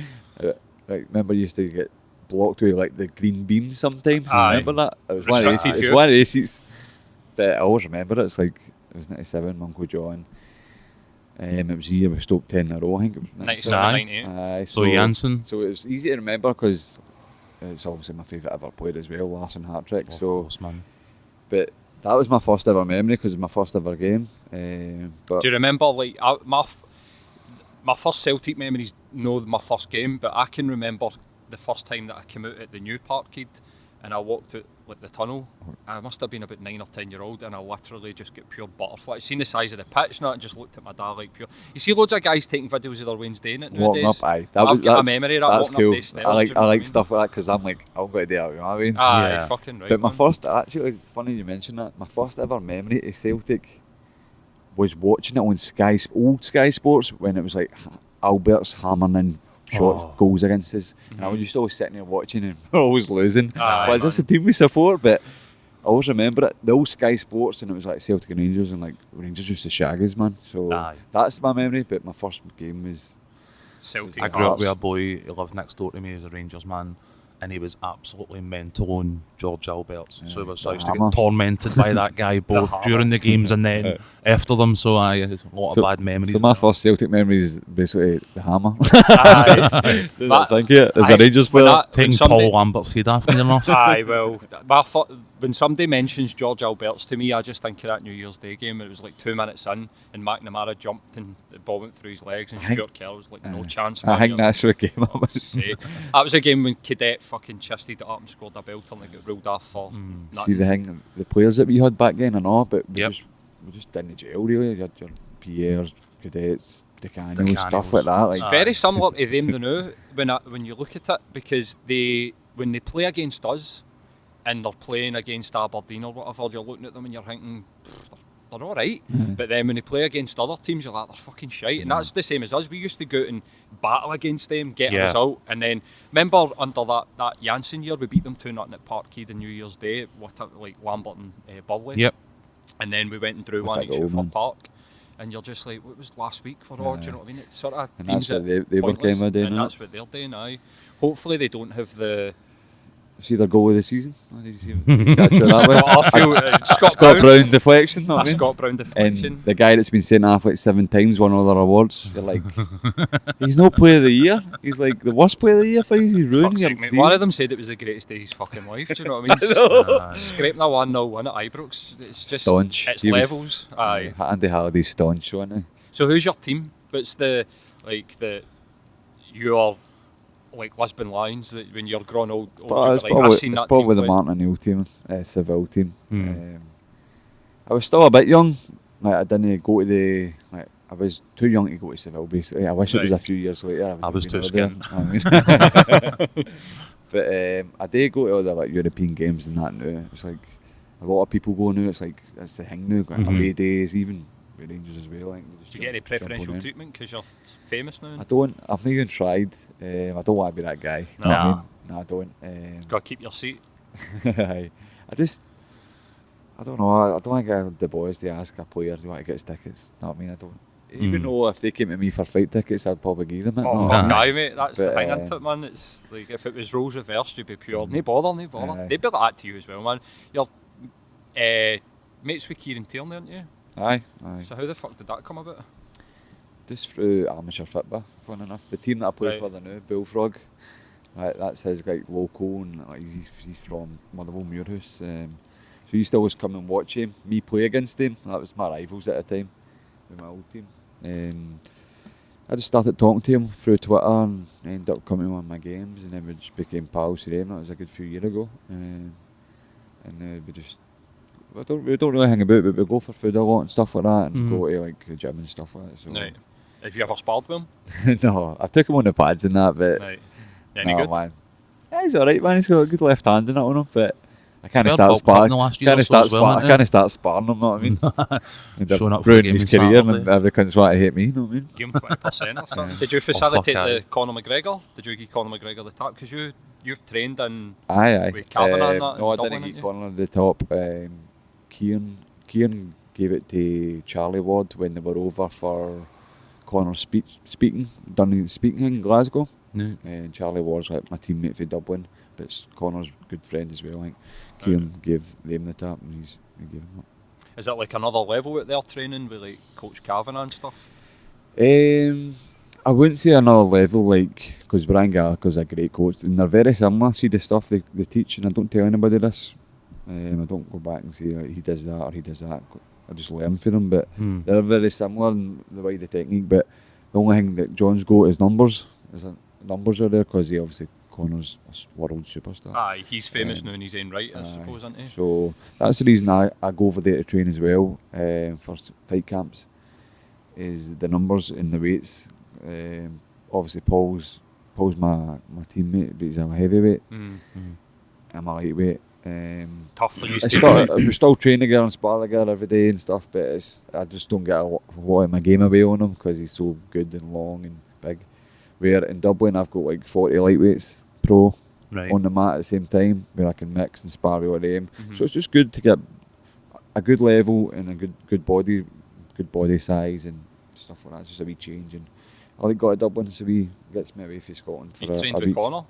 Remember, you used to get blocked with like the green beans sometimes. Aye. Remember that? It was one of those Restricted seats. It few. was one of those seats. But I always remember it. It's like it was '97, Uncle John. It was the year we Stoke 10 in a row. I think it was 97, Aye. 98. Aye, So Janssen. So it was easy to remember because it's obviously my favourite ever played as well, Larson hat trick. Of So, course, man. but that was my first ever memory because it was my first ever game. But Do you remember like my first Celtic memories? No, my first game, but I can remember the first time that I came out at the new Parkhead and I walked out like the tunnel. And I must have been about 9 or 10 year old, and I literally just get pure butterflies. Seen the size of the pitch now, and just looked at my dad like pure. You see loads of guys taking videos of their wins doing it nowadays. walking up, aye, I've got a that's- memory of that that's walking cool. up these stairs. I do like you know what mean? stuff like that because I'm like I'm going to do it. You know what I mean? Aye, Yeah. fucking right. But my man. first, actually, it's funny you mentioned that. My first ever memory of Celtic was watching it on old Sky Sports when it was like Albert's hammering in goals against us. And I was just always sitting there watching and we're always losing. Aye, But is this the team we support? But I always remember it, the old Sky Sports, and it was like Celtic and Rangers, and like Rangers used to shag us, man. So Aye. that's my memory. But my first game was Celtic. I grew up Hearts. with a boy who lived next door to me as a Rangers man, and he was absolutely mental on George Alberts. So I used to hammer. get tormented by that guy both hammer. during the games and then after them. So a lot of bad memories. So my first Celtic memory is basically the hammer. Aye. Does But- that think it? As aye, a Rangers when player? that- taking when somebody- Paul Lambert's head off near enough. Aye, well, when somebody mentions George Alberts to me, I just think of that New Year's Day game. It was like 2 minutes in, and McNamara jumped and the ball went through his legs, and I think- Stuart Kerr was like, no chance, I man. think that's what game I was. Say. That was a game when Cadet fucking chisted it up and scored a belter and they got ruled off for See nothing. the thing, the players that we had back then and all, but we Yep. just didn't gel really. You had your Pierres, Cadets, Decanios. Decanios, stuff like that. Like, It's very similar to them the now when you look at it, because when they play against us and they're playing against Aberdeen or whatever, you're looking at them and you're thinking they're all right. But then when they play against other teams, you're like, they're fucking shite. And that's the same as us. We used to go out and battle against them, get a Yeah. result, and then remember under that Janssen year, we beat them 2-0 at Parkhead on New Year's Day, like Lambert and Burley. Yep. And then we went and drew With one that at goal, Schufer man. Park. And you're just like, what was last week for all? Do you know what I mean? It sort of And deems that's what it they were pointless, kind of doing, and innit? that's what they're doing now. Hopefully they don't have the... see their goal of the season. Oh, did you see him? Catch who that was? I feel, Scott Scott Brown. Brown deflection. Know what I mean? Scott Brown deflection. And the guy that's been sent off like 7 times won all their awards. You're like, he's not player of the year. He's like the worst player of the year for you. He's ruining Fuck's your sake, mate. team. One of them said it was the greatest day of his fucking life. Do you know what I mean? Scraping a 1-0 win at Ibrox. It's just Staunch. it's He was- levels. Aye. Andy Halliday's staunch, wasn't he? So who's your team? What's your like Lisbon Lions that when you're grown old But it's like, probably, I've seen it's that probably team the play. Martin O'Neill team, Seville team. I was still a bit young. Like I didn't go to the. Like I was too young to go to Seville. Basically, I wish it was Right. a few years later. I was too scared. But I did go to all the like European games and that now. It's like a lot of people go now. It's like that's the thing now. Going away days, even with Rangers as well. I think they just Do you get any jump on preferential in. treatment because you're famous now? I don't. I've not even tried. I don't want to be that guy. No. You know what I mean? No, I don't. Got to keep your seat. I don't know. I don't think the boys to ask a player do you want to get his tickets. You know what I mean? I don't. Even though if they came to me for fight tickets, I'd probably give them it. Oh, No. fuck aye, mate. That's the But, thing, isn't it, man? It's like if it was roles reversed, you'd be pure. No bother. Aye. They'd be like that to you as well, man. You're mates with Kieran Tierney, aren't you? Aye. So how the fuck did that come about? Just through amateur football, fun enough. The team that I play Right. for the now, Bullfrog, that's his like local, and like, he's from Motherwell Muirhouse. So he used to always come and watch him, me play against him. That was my rivals at the time with my old team. I just started talking to him through Twitter and ended up coming to one of my games, and then we just became pals with him. That was a good few years ago, and we don't really hang about, but we go for food a lot and stuff like that, and go to like the gym and stuff like that. So. Right. Have you ever sparred with him? No, I took him on the pads and that, but Right. Any no, good? man. Yeah, he's alright, man. He's got a good left hand in it on him, but I can't Fair start Bob sparring. Cutting the last year or Can't so start as well, sparring. ain't I can't start sparring him. Know what I mean? Showing up for the ruining game his on career, and Saturday. every cunt's want to hate me. You know what I mean? Give him 20% or something. Did you facilitate fuck the aye. Conor McGregor? Did you give Conor McGregor the tap? Because you've trained in Aye. with Kavanagh and that in No, I Dublin, didn't didn't get you? Conor at the top. Kieran gave it to Charlie Ward when they were over for Conor speaking in Glasgow. Yeah. And Charlie Ward's like my teammate for Dublin, but it's Conor's good friend as well. I think Kieran gave them the tap, and he gave him up. Is it like another level out there training with like Coach Kavanagh and stuff? I wouldn't say another level, like, because Brian Gallagher's a great coach, and they're very similar. See the stuff they teach, and I don't tell anybody this. I don't go back and say like, he does that or he does that. I just learn from them, but they're very similar in the way the technique. But the only thing that John's got is numbers. Numbers are there because he obviously Conor's a world superstar. Aye, he's famous now in his own right, I suppose, isn't he? So that's the reason I go over there to train as well for fight camps. Is the numbers and the weights. Obviously Paul's my teammate, but he's a heavyweight. I'm a lightweight. Tough for you We still train together and spar together every day and stuff, but I just don't get a lot of my game away on him because he's so good and long and big. Where in Dublin I've got like 40 lightweights pro on the mat at the same time where I can mix and spar with all them. So it's just good to get a good level and a good body size and stuff like that. It's just a wee change. And I like got to Dublin, so gets me away from Scotland for You've trained a with week. Conor?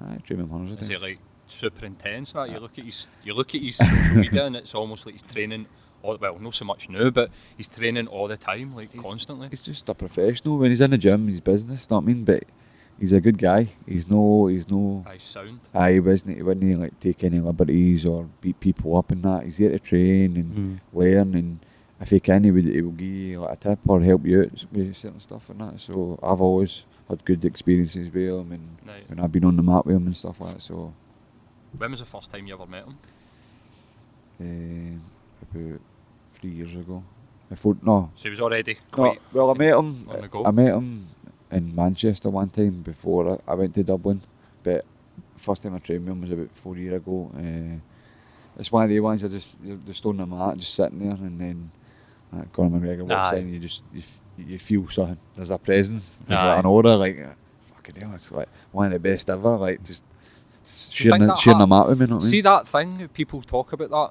I train with hundreds of Is times. it like super intense that? You look at his social media and it's almost like he's training not so much now, but he's training all the time, like constantly. He's just a professional. When he's in the gym, he's business, know what I mean? But he's a good guy. He's no He's sound. he wouldn't like take any liberties or beat people up and that. He's here to train and learn, and if he can, he will give you like a tip or help you out with certain stuff and that. So I've always had good experiences with him, and when I've been on the mat with him and stuff like that. So when was the first time you ever met him? About 3 years ago. So he was already quite. Well, I met him. On the go. I met him in Manchester one time before I went to Dublin. But first time I trained with him was about 4 years ago. It's one of the ones you're just on the mat, just sitting there, and then Conor McGregor walks in. You feel something. There's a presence. There's like an aura. Like fucking hell, it's like one of the best ever. Like just sharing the mat with me. Know what I mean? See that thing? People talk about that,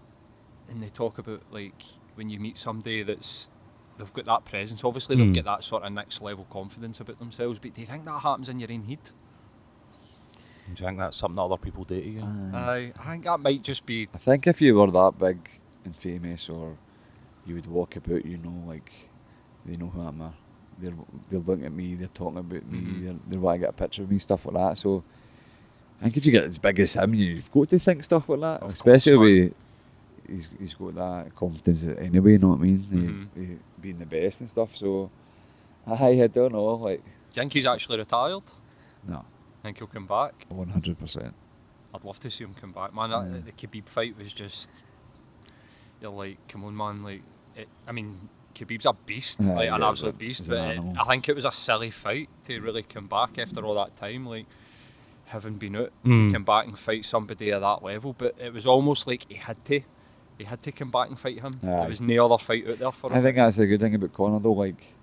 and they talk about like when you meet somebody they've got that presence. Obviously, they've got that sort of next level confidence about themselves. But do you think that happens in your own head? Do you think that's something that other people do to you? I think that might just be. I think if you were that big and famous, or you would walk about, like they know who I am. They're looking at me. They're talking about me. They want to get a picture of me, stuff like that. So I think if you get as big as him, you've got to think stuff like that. Especially with he's got that confidence anyway. You know what I mean? Being the best and stuff. So I don't know. Like, Do you think he's actually retired? No. Think he'll come back? 100%. I'd love to see him come back, man. The Khabib fight was just. You're like, come on, man. Like, Khabib's a beast, an absolute beast. But I think it was a silly fight to really come back after all that time. Like, having been out to come back and fight somebody at that level. But it was almost like he had to come back and fight him. There was no other fight out there for him. I think that's the good thing about Conor though. Like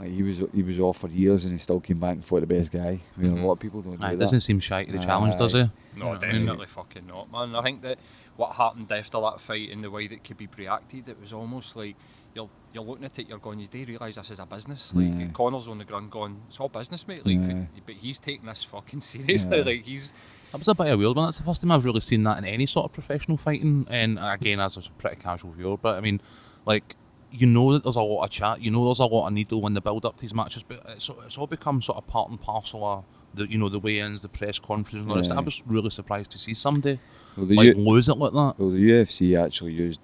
he was off for years and he still came back and fought the best guy. I mean, a lot of people don't do that. It doesn't seem shy to the challenge, does it? No, definitely fucking not, man. I think that what happened after that fight and the way that Khabib reacted, it was almost like you're looking at it, you're going, you do realise this is a business. Like Conor's on the ground going, it's all business, mate. Like, but he's taking this fucking seriously. Like That was a bit of a weird one. That's the first time I've really seen that in any sort of professional fighting. And again, as a pretty casual viewer, but I mean, like, you know that there's a lot of chat, you know there's a lot of needle in the build up to these matches, but it's all become sort of part and parcel of the weigh-ins, the press conferences and all that. I was really surprised to see somebody lose it like that. Well, the UFC actually used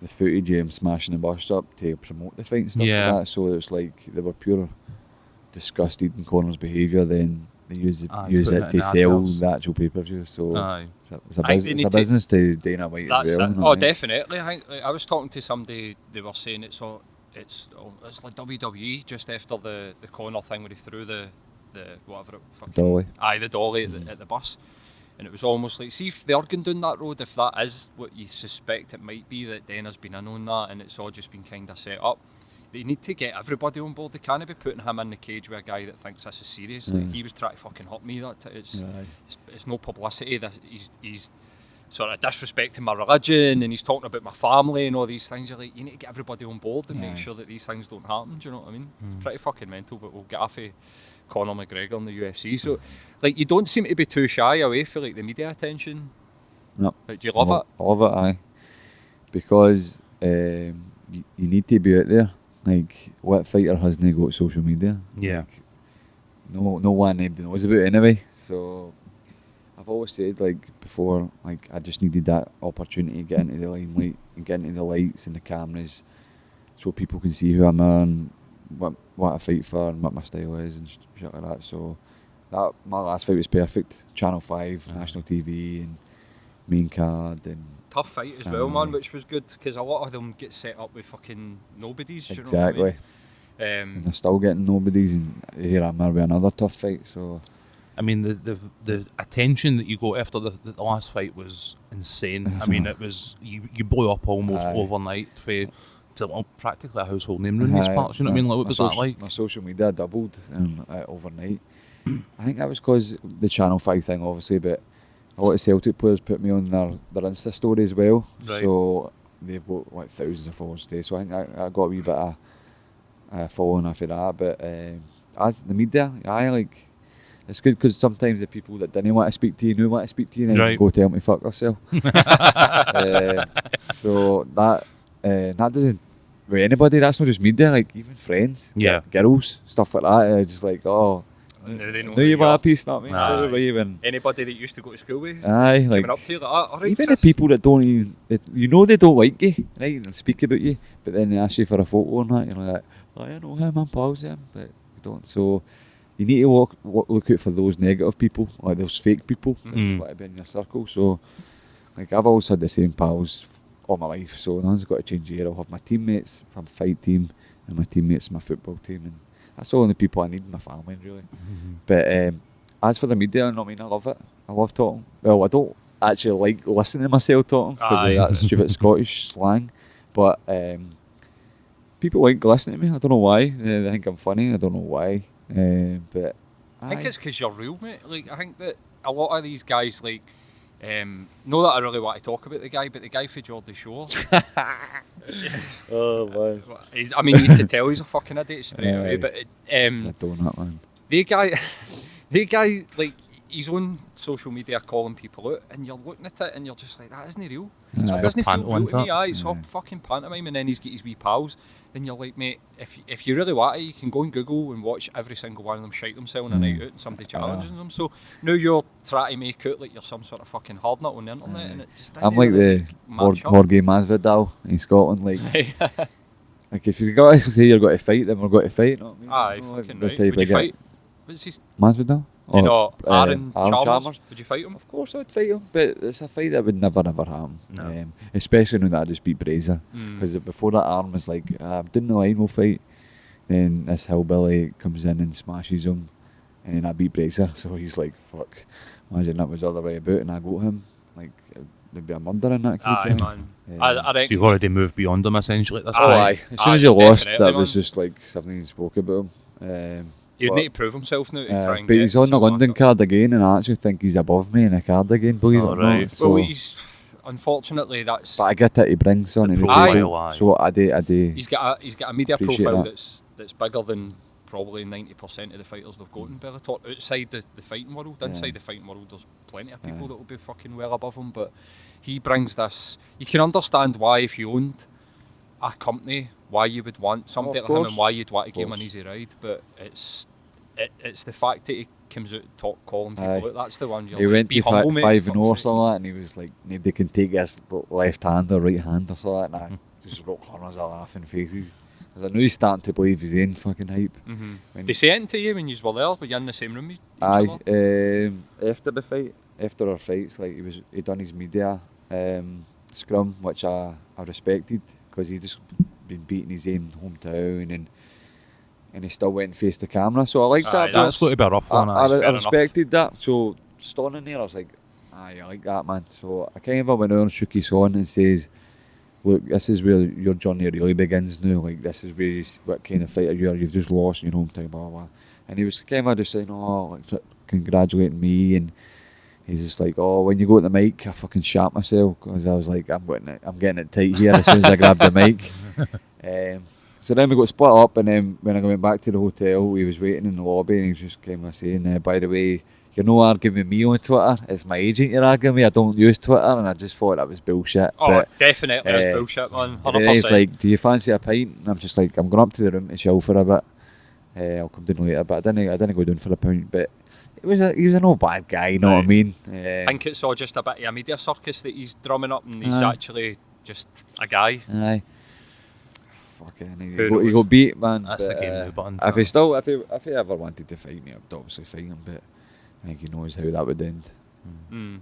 the footage of him smashing the bus up to promote the fight and stuff like that, so it was like they were pure disgusted in Conor's behaviour, then they use it to sell the actual pay-per-view. So it's a business to Dana White as well. Oh, definitely. I think I was talking to somebody. They were saying it's like WWE just after the Conor thing where he threw the whatever it fucking dolly. The dolly at the bus. And it was almost like, see if they're going down that road, if that is what you suspect it might be, that Denner's been in on that and it's all just been kind of set up, they need to get everybody on board. They can't be putting him in the cage with a guy that thinks this is serious. Like, he was trying to fucking hurt me. It's no publicity. He's sort of disrespecting my religion and he's talking about my family and all these things. You're like, you need to get everybody on board and make sure that these things don't happen. Do you know what I mean? Pretty fucking mental, but we'll get off of Conor McGregor in the UFC. So, like, you don't seem to be too shy away for like the media attention. No. Like, do you love it? I love it, aye. Because you need to be out there. Like, what fighter hasn't got social media? Yeah. Like, no one anybody knows about anyway. So I've always said, like, before, like, I just needed that opportunity to get into the limelight and get into the lights and the cameras so people can see who I'm and what I fight for and what my style is and shit like that. So that my last fight was perfect. Channel 5, national TV and main card and Tough fight as well, man, which was good because a lot of them get set up with fucking nobodies. exactly. You know what I mean? And they're still getting nobodies, and here I'm with another tough fight. So I mean, the attention that you got after the last fight was insane. I mean, it was you blew up almost overnight to practically a household name in these parts. You know what I mean? Like, what was that like? My social media doubled overnight. I think that was because the Channel 5 thing, obviously, but a lot of Celtic players put me on their Insta story as well. Right. So they've got like thousands of followers today. So I think I got a wee bit of following after that. But as the media, like, it's good because sometimes the people that didn't want to speak to you knew want to speak to you, and then you go tell them to fuck yourself. So that doesn't with anybody. That's not just media. Like, even friends, girls, stuff like that. Just like, oh, They know no, you want a piece, not me. Even anybody that you used to go to school with, like coming up to you like, all right, even Chris. the people that don't even, you know, they don't like you, right, and speak about you, but then they ask you for a photo and that, you're like, oh, I know him, I'm pals with him, but you don't. So you need to look out for those negative people, like those fake people that just want to be in your circle. So, like, I've always had the same pals all my life, so nothing's got to change here. I'll have my teammates from fight team and my teammates from my football team, and that's all the people I need in my family, really. But as for the media, I love it. I love talking. Well, I don't actually like listening to myself talking because of that stupid Scottish slang. But people like listening to me. I don't know why. They think I'm funny. I don't know why. But I think it's because you're real, mate. Like, I think that a lot of these guys, like, not that I really want to talk about the guy, but the guy for Geordie Shore. Oh, man. I mean, you can tell he's a fucking idiot straight away. But It's a donut, man. the guy, like, he's on social media calling people out, and you're looking at it and you're just like, that isn't real. It doesn't feel real to me. It's all fucking pantomime, and then he's got his wee pals. Then you're like, mate, if you really want to, you can go on Google and watch every single one of them shite themselves on a night out and somebody challenges them. So now you're trying to make out like you're some sort of fucking hard nut on the internet, and it just doesn't. I'm like really the Jorge Masvidal in Scotland. Like, like, if you got to say you're going to fight, then we're going to fight. Not me. Aye, fucking right. Would you fight? What's his? Masvidal? Aaron Chalmers. Would you fight him? Of course I'd fight him, but it's a fight that would never happen. No. Especially now that I just beat Brazier. Because before that, Aaron was like, I'm doing the line, we'll fight. Then this hillbilly comes in and smashes him, and then I beat Brazier. So he's like, fuck. Imagine that was the other way about, and I got him. Like, there'd be a murder in that kid. Aye, man. I reckon. So you've already moved beyond him, essentially, at this point. Aye. As soon as you lost, that was just like, I've not even spoke about him. You'd need to prove himself now to try and but he's on the London card again, and I actually think he's above me in the card again, believe it or not. So, well, he's unfortunately that's. But I get it. He brings something. So I do. He's got a media profile that's bigger than probably 90% of the fighters they've got in Bellator outside the fighting world. Inside the fighting world, there's plenty of people that will be fucking well above him. But he brings this. You can understand why, if you owned a company, why you would want somebody like him and why you'd want to give him an easy ride. But it's the fact that he comes out and calling people out. That's the one. He went to 5-0 or something like that, and he was like, nobody can take his left hand or right hand or something like that. And I just wrote hundreds of laughing faces. I know he's starting to believe his own fucking hype. They say it to you when you were there, were you in the same room? After the fight, after our fights, like, he done his media scrum, which I respected, because he just been beating his own hometown, and he still went and faced the camera. So I liked that. That's got to be a rough one. I respected that. So standing there, I was like, Aye, I like that, man. So I kind of went over and shook his on and says, look, this is where your journey really begins now. Like, this is what kind of fighter you are. You've just lost in your hometown, blah, blah, blah. And he was kind of just saying, oh, like, congratulating me. And he's just like, oh, when you go to the mic, I fucking shat myself. Because I was like, I'm getting it tight here as soon as I grabbed the mic. So then we got split up. And then when I went back to the hotel, he was waiting in the lobby. And he was just kind of saying, by the way, you're not arguing with me on Twitter. It's my agent you're arguing with. I don't use Twitter. And I just thought that was bullshit. Oh, but, definitely it's bullshit, man. 100%. And then he's like, do you fancy a pint? And I'm just like, I'm going up to the room to chill for a bit. I'll come down later. But I didn't go down for a pint. But he was a no bad guy, you know what I mean? I think it's all just a bit of a media circus that he's drumming up, and he's actually just a guy. Aye. Fucking he got beat, man. That's but, the game button. If he ever wanted to fight me, I'd obviously fight him. But I think he knows how that would end.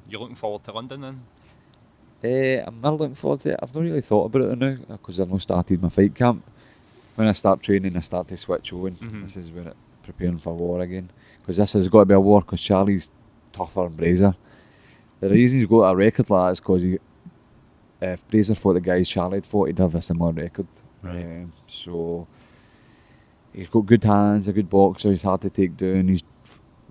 You're looking forward to London then? I'm not looking forward to it. I've not really thought about it now because I've not started my fight camp. When I start training, I start to switch on. This is when preparing for war again. Because this has got to be a war because Charlie's tougher than Brazier. The reason he's got a record like that is because if Brazier fought the guys Charlie had fought, he'd have a similar record. Right. So he's got good hands, a good boxer, he's hard to take down, he's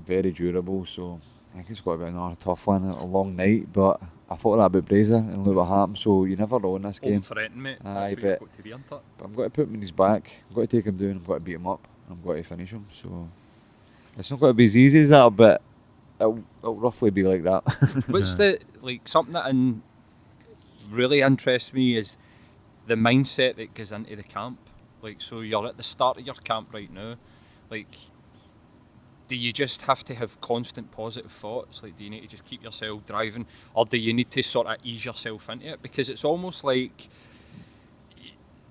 very durable. So I think it's got to be another tough one, a long night. But I thought that about Brazier and look what happened. So you never know in this game. Threaten, mate. Aye, That's what you've got to be, isn't it? But I'm going to put him in his back. I'm going to take him down. I'm going to beat him up. I'm going to finish him. So it's not going to be as easy as that, but it'll roughly be like that. What's something that really interests me is the mindset that goes into the camp. Like, so you're at the start of your camp right now. Like, do you just have to have constant positive thoughts? Like, do you need to just keep yourself driving, or do you need to sort of ease yourself into it? Because it's almost like,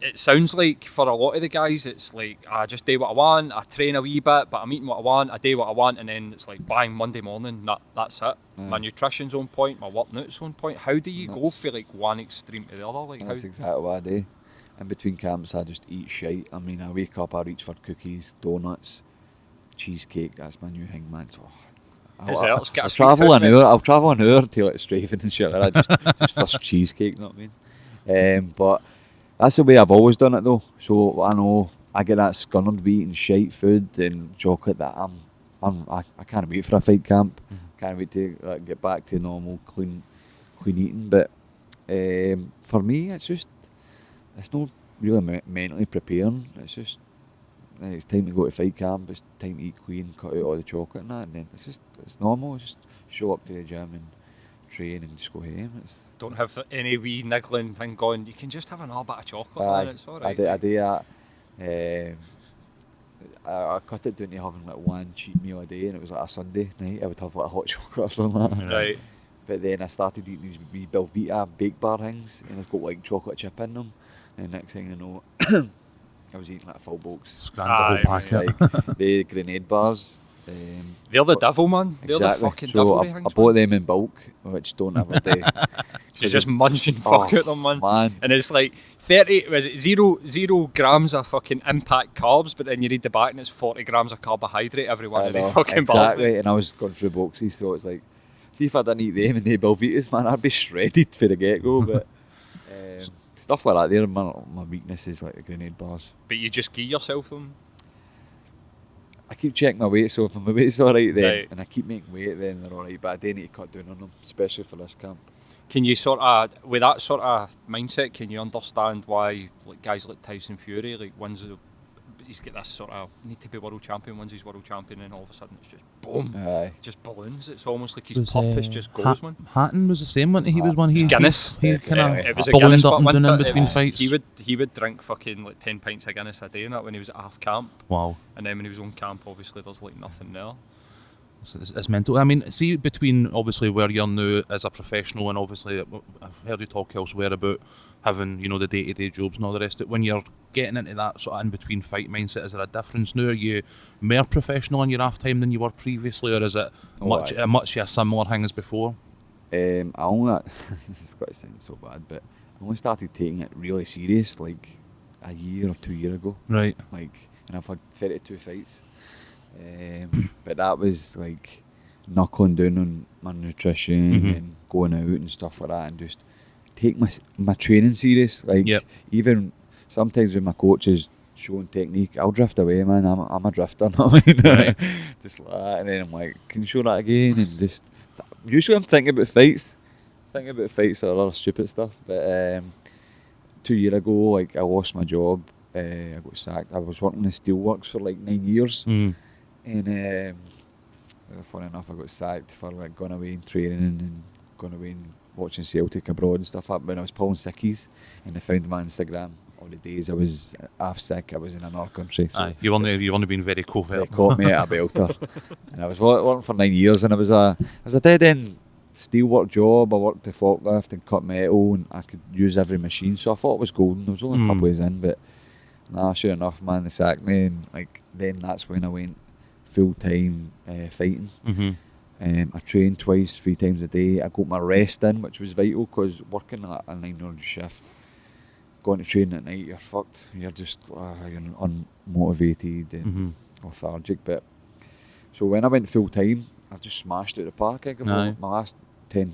it sounds like for a lot of the guys, it's like, I just do what I want, I train a wee bit, but I'm eating what I want, I do what I want, and then it's like, bang, Monday morning, that's it. My nutrition's on point, my working out's on point. How do you go for like one extreme to the other? Like, that's exactly what I do. In between camps, I just eat shite. I mean, I wake up, I reach for cookies, donuts, cheesecake. That's my new thing, man. So, desserts, I'll travel an hour. I'll travel an hour to like Strafen and shit like that, just for cheesecake. You know what I mean? But that's the way I've always done it though. So I know I get that scunnered with eating shite food and chocolate that I can't wait for a fight camp. Can't wait to get back to normal clean eating. But for me, it's not really mentally preparing. It's just it's time to go to fight camp. It's time to eat clean, cut out all the chocolate and that, and then it's normal. It's just show up to the gym and train and just go home. Don't have any wee niggling thing going. You can just have another bit of chocolate, man. It's all right. I do that. I cut it down to having like one cheat meal a day, and it was like a Sunday night. I would have like a hot chocolate or something like that. Right. But then I started eating these wee Belvita baked bar things, and it's got like chocolate chip in them. And next thing you know, I was eating like a full box. Scrambled the whole packet. Like the grenade bars. They're the devil, man. They're the fucking devil. I bought them in bulk, which don't ever do. You're just munching fuck out them, man. And it's like 0 grams of fucking impact carbs, but then you read the back and it's 40 grams of carbohydrate every one of these fucking bars. Exactly, and I was going through boxes, so it's like, see if I didn't eat them and the Belvitas, man, I'd be shredded for the get-go, but stuff like that, they're my weaknesses, like the grenade bars. But you just give yourself them? I keep checking my weight, so if my weight's alright then, and I keep making weight, then they're alright, but I do need to cut down on them, especially for this camp. Can you sort of, with that sort of mindset, can you understand why like guys like Tyson Fury, like he's got this sort of need to be world champion, wins his world champion, and all of a sudden it's just boom, just balloons. It's almost like his purpose just goes, man. Hatton was the same, wasn't he? He was one. Guinness. He kind of it was a Guinness, up and but down in between fights. He would drink fucking like 10 pints of Guinness a day and that when he was at half camp. Wow. And then when he was on camp, obviously there's like nothing there. It's mental. I mean, see, between obviously where you're now as a professional and obviously I've heard you talk elsewhere about having, the day-to-day jobs and all the rest of it. When you're getting into that sort of in-between fight mindset, is there a difference now? Are you more professional in your half time than you were previously, or is it much a similar thing as before? I only, it's got to sound so bad, but I only started taking it really serious like a year or 2 years ago. Right. And I've had 32 fights. But that was like knuckling down on my nutrition and going out and stuff like that, and just take my training serious. Like even sometimes when my coach is showing technique, I'll drift away, man. I'm a drifter, know what I mean? Right. Just like that, and then I'm like, can you show that again? And just usually I'm thinking about fights or other stupid stuff. But 2 years ago, like I lost my job. I got sacked. I was working in steelworks for like 9 years, and funny enough, I got sacked for like going away and training and going away and watching Celtic abroad and stuff like that when I was pulling sickies, and I found my Instagram. All the days I was half sick, I was in another country. So you only been very covert. they caught me at a belter, and I was working for 9 years, and I was a dead end steelwork job. I worked the forklift and cut metal, and I could use every machine. So I thought it was golden. I was only a couple of years in, but nah, sure enough, man, they sacked me, and like then that's when I went full time fighting. I trained twice, 3 times a day. I got my rest in, which was vital, because working at a 9-hour shift, going to train at night, you're fucked. You're just you're unmotivated and lethargic. But so when I went full time, I've just smashed it at the park. I think my last 10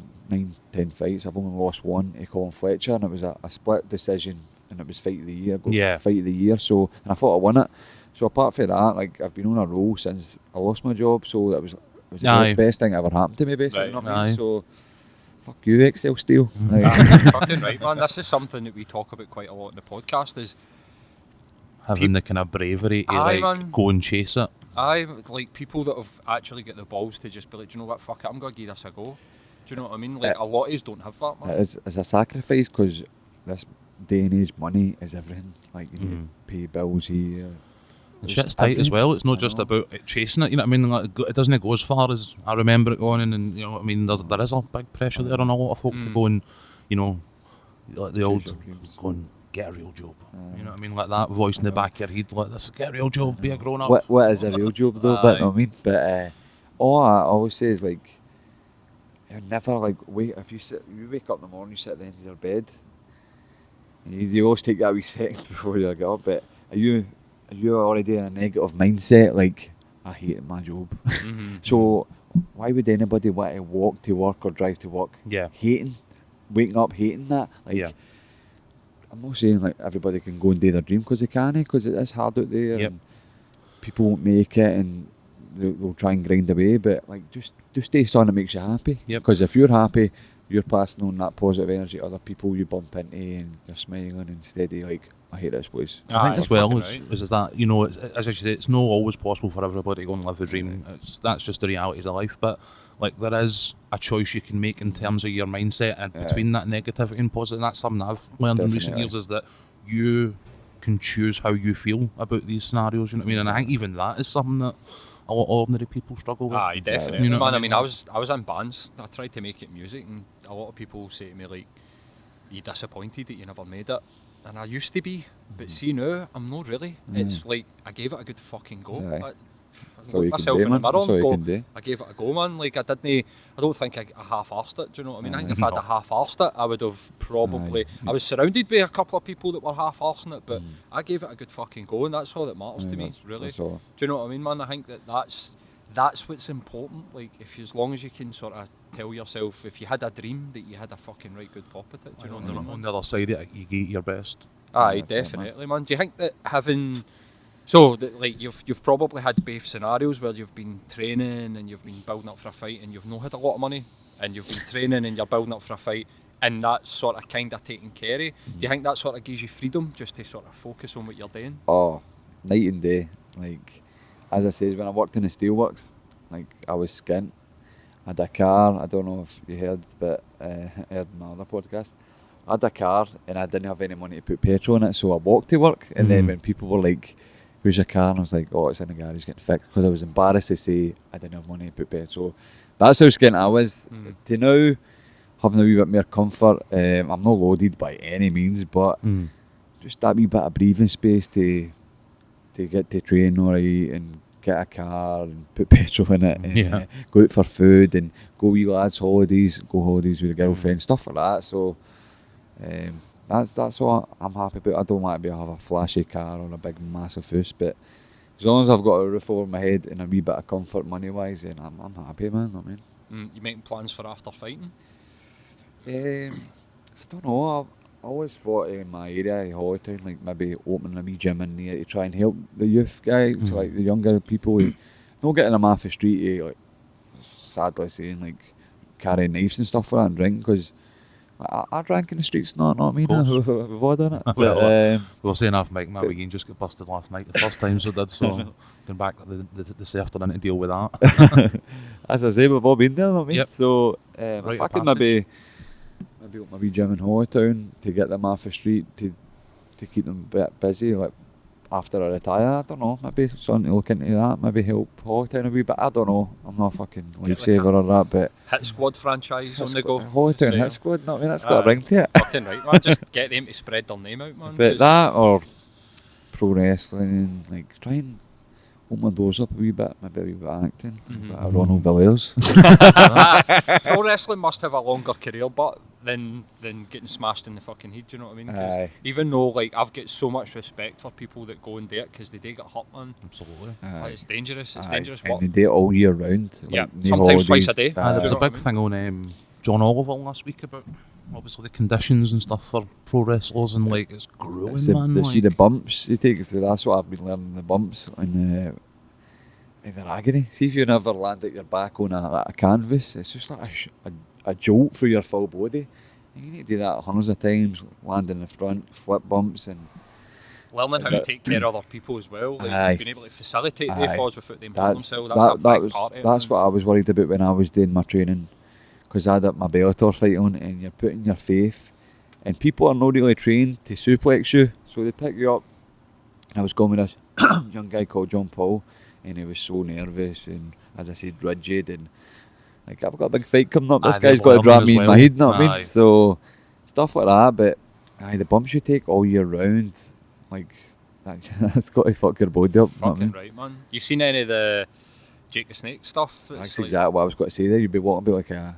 fights, I've only lost one to Colin Fletcher, and it was a split decision, and it was fight of the year. Fight of the year. So, and I thought I won it. So apart from that, like I've been on a roll since I lost my job. So it was the best thing that ever happened to me, basically. Right. So fuck you, Excel Steel. Fucking right, man. This is something that we talk about quite a lot in the podcast, is having the kind of bravery to go and chase it. Like people that have actually got the balls to just be like, do you know what, fuck it, I'm going to give this a go. Do you know what I mean? Like a lot of us don't have that, man. It's a sacrifice, because this day and age, money is everything. Like you need to pay bills here. Shit's tight as well. It's not just about chasing it, you know what I mean? Like, it doesn't go as far as I remember it going, and you know what I mean? There is a big pressure there on a lot of folk to go and, you know, like the old, go and get a real job. You know what I mean? Like that voice in the back of your head, like, this, get a real job, be a grown up. What is a real job though? But I mean, but all I always say is like, you're never like if you wake up in the morning, you sit at the end of your bed, and you always take that wee second before you get up. But are you already in a negative mindset? Like, I hate my job. So why would anybody want to walk to work or drive to work? Waking up hating that. Like, I'm not saying like everybody can go and do their dream, because they can, because it is hard out there. And people won't make it, and they'll try and grind away. But like, just do something that makes you happy. Because if you're happy, you're passing on that positive energy to other people you bump into, and you're smiling instead of like, I hate this place. I think as well is that, you know, as I say, it's not always possible for everybody to go and live the dream. That's just the realities of life. But like, there is a choice you can make in terms of your mindset, and between that negativity and positive. That's something I've learned in recent years, is that you can choose how you feel about these scenarios. You know what I mean? And I think even that is something that a lot of ordinary people struggle with. Aye, definitely. You know, man, I mean, I was in bands. I tried to make it music, and a lot of people say to me like, "Are you disappointed that you never made it?" And I used to be, but see now, I'm not really. It's like, I gave it a good fucking go. I looked myself in the mirror and go, I gave it a go, man. Like, I don't think I half-arsed it, do you know what I mean? I think if I'd have half-arsed it, I would have probably, I was surrounded by a couple of people that were half-arsing it, but I gave it a good fucking go, and that's all that matters to me, really. Do you know what I mean, man? I think that's what's important. Like, as long as you can sort of tell yourself, if you had a dream, that you had a fucking right good pop at it. Do you know what I mean? On the other side of it, you gave your best. Aye, definitely, man. Do you think that having, so that, like, you've probably had both scenarios where you've been training and you've been building up for a fight, and you've not had a lot of money, and you've been training and you're building up for a fight, and that's sort of kind of taken care of. Do you think that sort of gives you freedom just to sort of focus on what you're doing? Oh, night and day. Like, as I said, when I worked in the steelworks, like, I was skint. I had a car, I don't know if you heard, but heard my other podcast. I had a car, and I didn't have any money to put petrol in it, so I walked to work. And then when people were like, "Where's your car?" and I was like, "Oh, it's in the garage getting fixed," because I was embarrassed to say I didn't have money to put petrol. That's how skint I was. To now, having a wee bit more comfort, I'm not loaded by any means, but just that wee bit of breathing space to get to train alright, and get a car and put petrol in it, and go out for food, and go wee lads holidays, go holidays with a girlfriend, stuff like that. So that's what I'm happy about. I don't want to have a flashy car or a big massive house, but as long as I've got a roof over my head and a wee bit of comfort money-wise, then I'm happy, man. I mean, You making plans for after fighting? I don't know. I always thought in my area, Hollytown, like maybe opening a wee gym in there to try and help the youth guys, like the younger people, not getting them off the street, like sadly saying, like carrying knives and stuff like that and drink, because I drank in the streets, not me. We've all done it. Well, we were saying half Mike McGuinn just got busted last night, the first time, so did, so going back this afternoon to deal with that. As I say, we've all been there, not me. Yep. So Rite if I of could passage. maybe open a wee gym in Hollytown to get them off the street, to keep them a bit busy, like after I retire, I don't know, maybe something to look into that, maybe help Hollytown a wee bit, I don't know, I'm not a fucking lifesaver or that, but Hit Squad franchise on the go. Hollytown Hit Squad, not I mean, that's got a ring to it. Fucking right, man. Just get them to spread their name out, man. But that or pro wrestling, like try and open my doors up a wee bit, maybe a wee bit of acting, a bit of Ronald Villiers. Pro wrestling must have a longer career, but than getting smashed in the fucking head. Do you know what I mean? 'Cause Aye. even though like I've got so much respect for people that go and do it because they do get hurt, man. Absolutely. Like, it's dangerous. It's Aye, dangerous and work. they do it all year round. Yeah, like, no sometimes twice holiday. a day. There was Do you a know what I big mean? thing on John Oliver last week about obviously the conditions and stuff for pro wrestlers, and like it's grueling, It's man. see the Like, bumps you take, so that's what I've been learning, the bumps and they're agony. See if you never land at your back on a canvas, it's just like a jolt through your full body. You need to do that hundreds of times, land in the front, flip bumps and Learning how to take care of other people as well, like Aye. being able to facilitate Aye. the falls without them hurting that's themselves. That's a that big was part of it. that's man. what I was worried about when I was doing my training, because I had my Bellator fight on, and you're putting your faith, and people are not really trained to suplex you, so they pick you up. And I was going with this young guy called John Paul, and he was so nervous and, as I said, rigid, and like I've got a big fight coming up. This Aye, they're guy's got to learning drop as me in my well. head, know what I Aye. mean? So stuff like that, but the bumps you take all year round, like that's got to fuck your body up. Know what I Fucking mean? right, man. You seen any of the Jake the Snake stuff? It's That's like- exactly what I was going to say there. You'd be walking about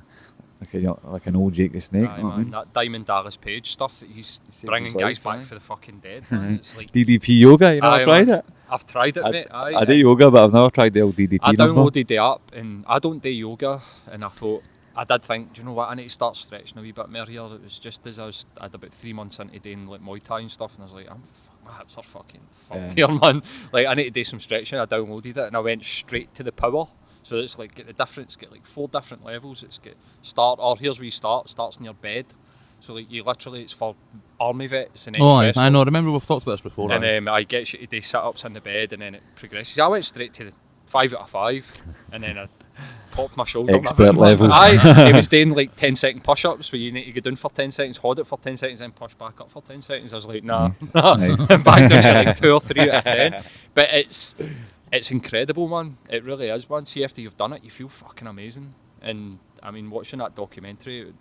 like an old Jake the Snake. Aye, know what I man, mean? that Diamond Dallas Page stuff that he's He saved bringing his guys life, back aye. for the fucking dead. Man. It's like DDP yoga, you know, Aye, I've tried man. it. I've tried it, mate. Aye, I do yoga, but I've never tried the old DDP I number. downloaded the app and I don't do yoga, and I thought I did think, do you know what? I need to start stretching a wee bit more here. It was just as I had about 3 months into doing like Muay Thai and stuff, and I was like, my hips are fucking fucked here, man. Like I need to do some stretching. I downloaded it and I went straight to the power. So it's like get the difference, get like 4 different levels. It's get start, or here's where you start. Starts in your bed. So like you literally, it's for army vets and oh, ex-wrestlers. I know. Remember we've talked about this before. And aye. I get you to do sit-ups in the bed, and then it progresses. I went straight to the 5 out of 5, and then I popped my shoulder. and Expert everything. level. Aye, he was doing like 10-second push-ups, where you need to go down for 10 seconds, hold it for 10 seconds, then push back up for 10 seconds. I was like, nah, Nice. back down to like 2 or 3 out of 10. But it's incredible, man. It really is, man. See, after you've done it, you feel fucking amazing. And I mean, watching that documentary, it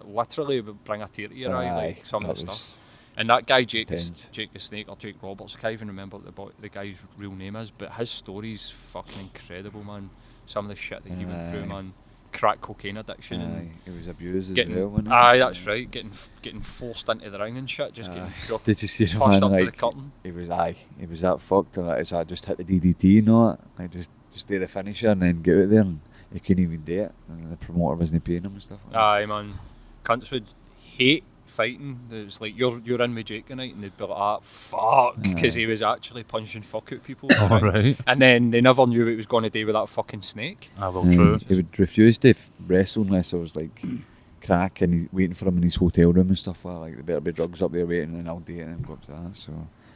literally would bring a tear to your eye, Aye, like some of that the was stuff. And that guy, Jake intense. the Snake, or Jake Roberts, I can't even remember what the guy's real name is, but his story's fucking incredible, man. Some of the shit that he went through, Aye. man. Crack cocaine addiction Aye, and it was abused as getting. well, wasn't it? Aye, that's right. Getting forced into the ring and shit, just getting pure Did you see the pushed man, up to the like, curtain. he was that fucked, and I just hit the DDT and all that, like just do the finisher and then get out there, and he couldn't even do it, and the promoter wasn't paying him and stuff like that. Aye, man. Cunts would hate fighting. It was like, you're in with Jake tonight, and they'd be like, ah, fuck, because he was actually punching fuck out people. All right. And then they never knew what he was going to do with that fucking snake. Ah, well, true. He would refuse to wrestle unless there was like crack and he's waiting for him in his hotel room and stuff like that. Like, there better be drugs up there waiting, and I'll do it and then go up to that. So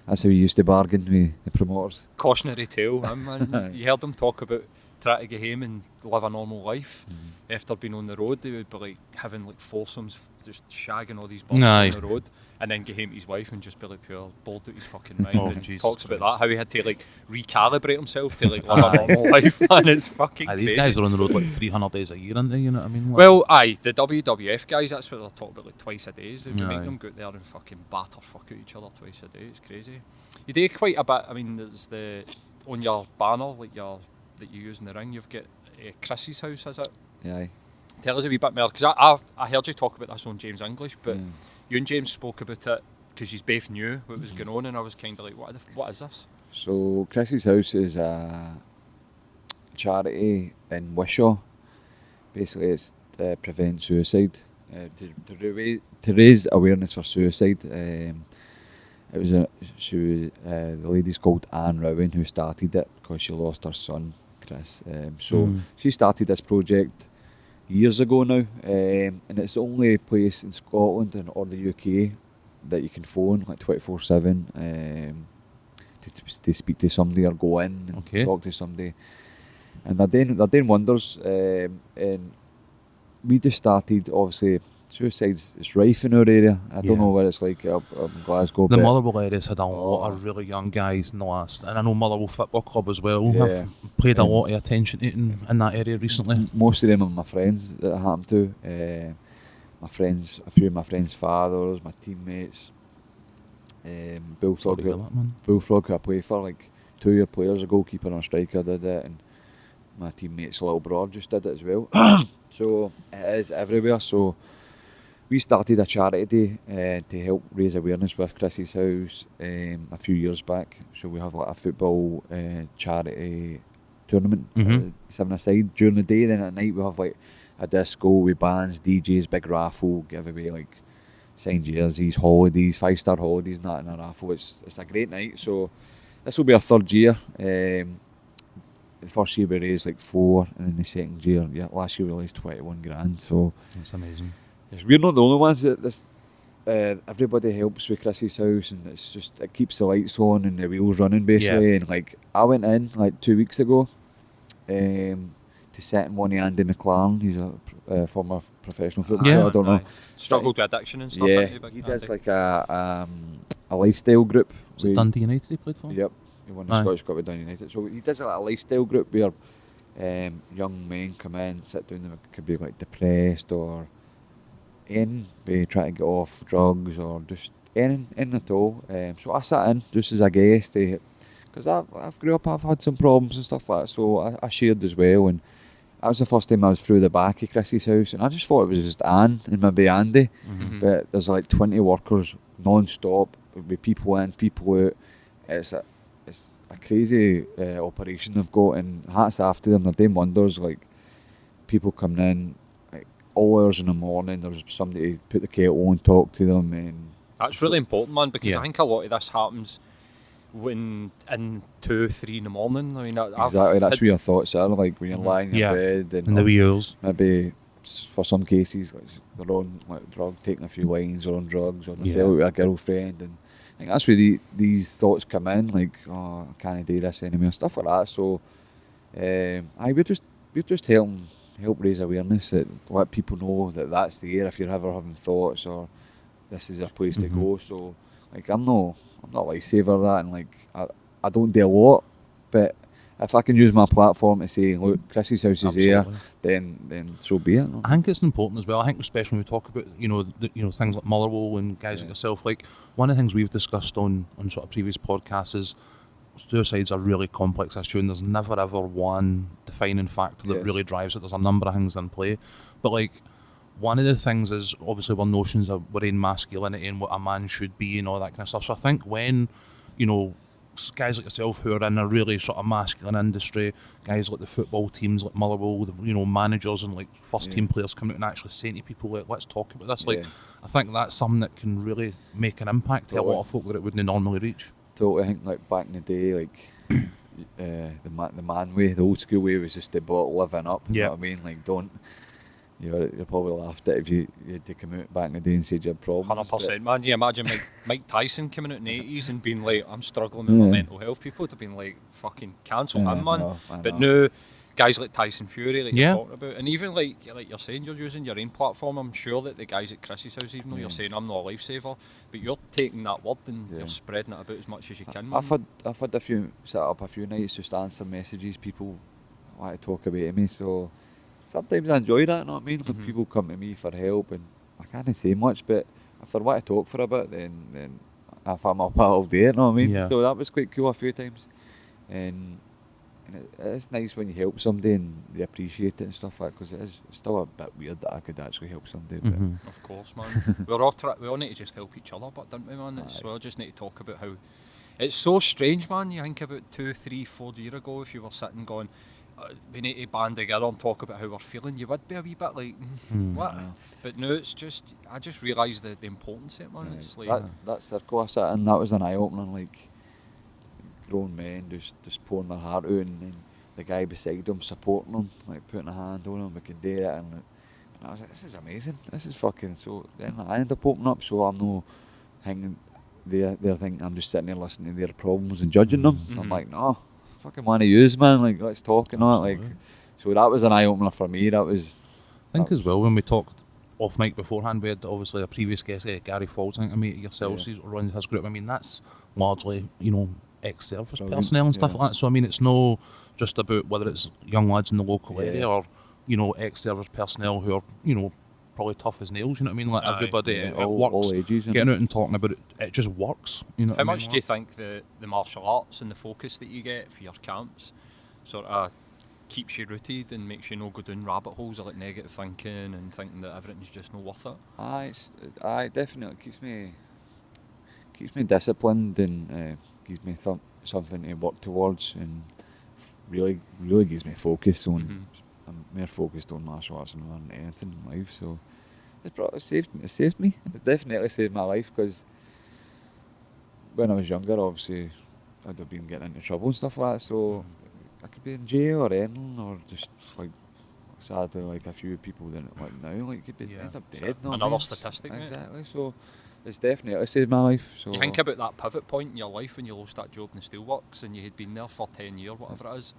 that's how he used to bargain with the promoters. Cautionary tale, man. You heard him talk about trying to get home and live a normal life. After being on the road, they would be like having like foursomes, just shagging all these bums Aye. on the road, and then get home to his wife and just be like pure bored out his fucking mind. Oh, And Jesus talks about Christ. that, how he had to like recalibrate himself to like live a normal life. Man, it's fucking Aye, crazy. these guys are on the road like 300 days a year, aren't they? You know what I mean? Like, Well, aye, the WWF guys, that's what they're talking about, like twice a day. They'd be Aye. making them go out there and fucking batter fuck out each other twice a day. It's crazy. You do quite a bit. I mean, there's on your banner, like that you use in the ring, you've got Chris's house, is it? Yeah. Tell us a wee bit more, because I heard you talk about this on James English, but you and James spoke about it because you both knew what was going on, and I was kind of like, what is this? So Chrissy's House is a charity in Wishaw. Basically, it's to prevent suicide, to raise awareness for suicide. It was the lady's called Anne Rowan who started it because she lost her son, Chris. So she started this project years ago now, and it's the only place in Scotland or the UK that you can phone like 24/7 to speak to somebody or go in and talk to somebody, and they're doing wonders. And we just started, obviously. Suicide's it's rife in our area. I don't know what it's like up in Glasgow. The Motherwell area's had a lot of really young guys in the last, and I know Motherwell Football Club as well have paid a lot of attention to it in that area recently. Most of them are my friends that it happened to. My friends, a few of my friends' fathers, my teammates. Bullfrog, who I play for, like 2-year players, a goalkeeper and a striker did it, and my teammate's little brother just did it as well. So it is everywhere. So we started a charity day to help raise awareness with Chrissy's House a few years back. So we have like a football charity tournament, 7 aside during the day. Then at night we have like a disco with bands, DJs, big raffle, give away like signed jerseys, holidays, 5-star holidays and that in a raffle. It's a great night. So this will be our 3rd year. The first year we raised like 4, and then the second year, last year we raised 21 grand. So that's amazing. Yes, we're not the only ones that this. Everybody helps with Chrissy's House, and it's just it keeps the lights on and the wheels running basically. And like I went in like 2 weeks ago, to sit in one of Andy McLaren. He's a former professional footballer. I don't know. Struggled with addiction and stuff. Yeah, he does like a lifestyle group. Was it Dundee United he played for? Yep, he won the Scottish Cup with Dundee United. So he does like a lifestyle group where young men come in, sit down. They could be like depressed or be trying to get off drugs or just anything at all. So I sat in just as a guest because I've grew up, I've had some problems and stuff like that, so I shared as well. And that was the first time I was through the back of Chrissy's House, and I just thought it was just Anne and maybe Andy, but there's like 20 workers non-stop with people in, people out. It's a crazy operation they've got, and hats off to them. They're doing wonders. Like people coming in all hours in the morning, there's somebody to put the kettle on, talk to them, and that's really important, man, because I think a lot of this happens when in 2-3 in the morning. I mean, exactly, that's where your thoughts are, like when you're lying in bed and the wheels. Maybe for some cases like, they're on like drug, taking a few lines, or on drugs, or they fell out with a girlfriend, and I think that's where these thoughts come in, like, oh, I can't do this anymore, stuff like that. So we're just help raise awareness, that let people know that that's there if you're ever having thoughts, or this is a place to go. So like I'm not a lifesaver that, and like I don't do a lot, but if I can use my platform to say, look, Chrissy's House is there, then so be it. I think it's important as well. I think especially when we talk about things like Motherwell and guys like yourself, like one of the things we've discussed on sort of previous podcasts is suicide's a really complex issue, and there's never ever one defining factor that really drives it. There's a number of things in play, but like one of the things is obviously our notions of we're in masculinity and what a man should be and all that kind of stuff. So I think when guys like yourself who are in a really sort of masculine industry, guys like the football teams like Motherwell, the managers and like first team players coming out and actually saying to people, like, let's talk about this. Like I think that's something that can really make an impact to a lot of folk that it wouldn't normally reach. Totally. I think like back in the day, like the man way, the old school way was just about living up. You know what I mean? Like you're probably laughed at if you had to come out back in the day and said you had problems. 100%, man. You imagine Mike Tyson coming out in the 80s and being like, I'm struggling with my mental health. People would have been like, fucking cancel him, man. But now, guys like Tyson Fury, like you're talking about, and even like you're saying, you're using your own platform. I'm sure that the guys at Chrissy's House, even though you're saying I'm not a lifesaver, but you're taking that word and you're spreading it about as much as you can, man. I've had set up a few nights just to answer messages people want to talk about to me, so sometimes I enjoy that, you know what I mean? When people come to me for help, and I can't say much, but if they want to talk for a bit, then if I'm up, I'll do it, you know what I mean? So that was quite cool a few times, and it's nice when you help somebody and they appreciate it and stuff like that, because it's still a bit weird that I could actually help somebody. But of course, man. we all need to just help each other, but don't we, man? We all just need to talk about how It's so strange, man. You think about 2, 3, 4 years ago, if you were sitting going, we need to band together and talk about how we're feeling, you would be a wee bit like, what? Yeah. But now it's just, I just realised the importance of it, man. It's like, That circle I sat in, that was an eye-opener, like, grown men just pouring their heart out, and then the guy beside them supporting them, like putting a hand on them, we can do it, and I was like, this is amazing, this is fucking, so then I ended up opening up, so I'm no hanging there thinking I'm just sitting there listening to their problems and judging them. I'm like, no, fucking want to use, man, like, let's talk and all that, like, so that was an eye-opener for me. I think as well, when we talked off mic beforehand, we had obviously a previous guest, Gary Falls, I think, a mate of yourselves, he runs his group. I mean, that's largely, ex-service personnel and stuff like that. So I mean, it's no just about whether it's young lads in the local area or ex-service personnel who are probably tough as nails. You know what I mean? Like everybody, it works. All ages, getting out and talking about it, it just works. You know. How much do you think the martial arts and the focus that you get for your camps sort of keeps you rooted and makes you no go down rabbit holes of like negative thinking and thinking that everything's just not worth it? Aye, definitely keeps me disciplined and gives me something to work towards, and really gives me focus on. I'm more focused on martial arts than anything in life, so it saved me. It definitely saved my life, because when I was younger, obviously I'd have been getting into trouble and stuff like that, so I could be in jail or anything, or just like sadly like a few people that like now like could be end up dead. Another statistic, exactly. Mate. So it's definitely saved my life. So you think about that pivot point in your life when you lost that job in the steelworks and you had been there for 10 years, whatever it is,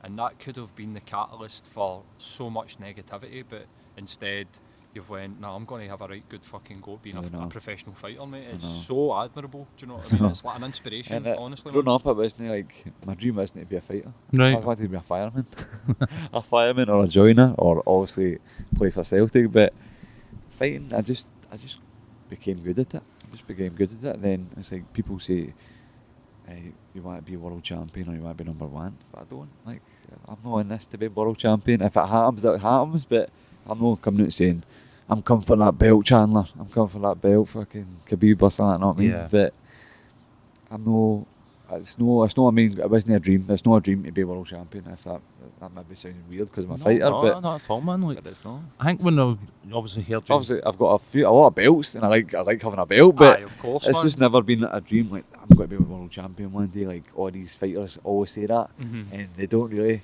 and that could have been the catalyst for so much negativity, but instead you've went, nah, I'm going to have a right good fucking go at being a professional fighter, mate. It's so admirable, do you know what I mean? It's like an inspiration, honestly. Growing up, it wasn't like, my dream wasn't to be a fighter. Right. I wanted to be a fireman. A fireman or a joiner, or obviously play for Celtic, but fighting, I just became good at it. And then it's like people say, you want to be a world champion or you want to be number one, but I don't. Like, I'm not in this to be world champion. If it happens, it happens, but I'm not coming out saying, I'm coming for that belt, Chandler. I'm coming for that belt, fucking Khabib or something, not me. Yeah. But I'm no. It's no. I mean, it wasn't a dream. It's not a dream to be world champion. If that might be sounding weird because I'm a fighter, but not at all, man. Like, it's not. I think when I've obviously heard you. Obviously, I've got a lot of belts, and I like having a belt, but of course, it's just never been a dream. Like, I'm going to be a world champion one day. Like, all these fighters always say that, and they don't really.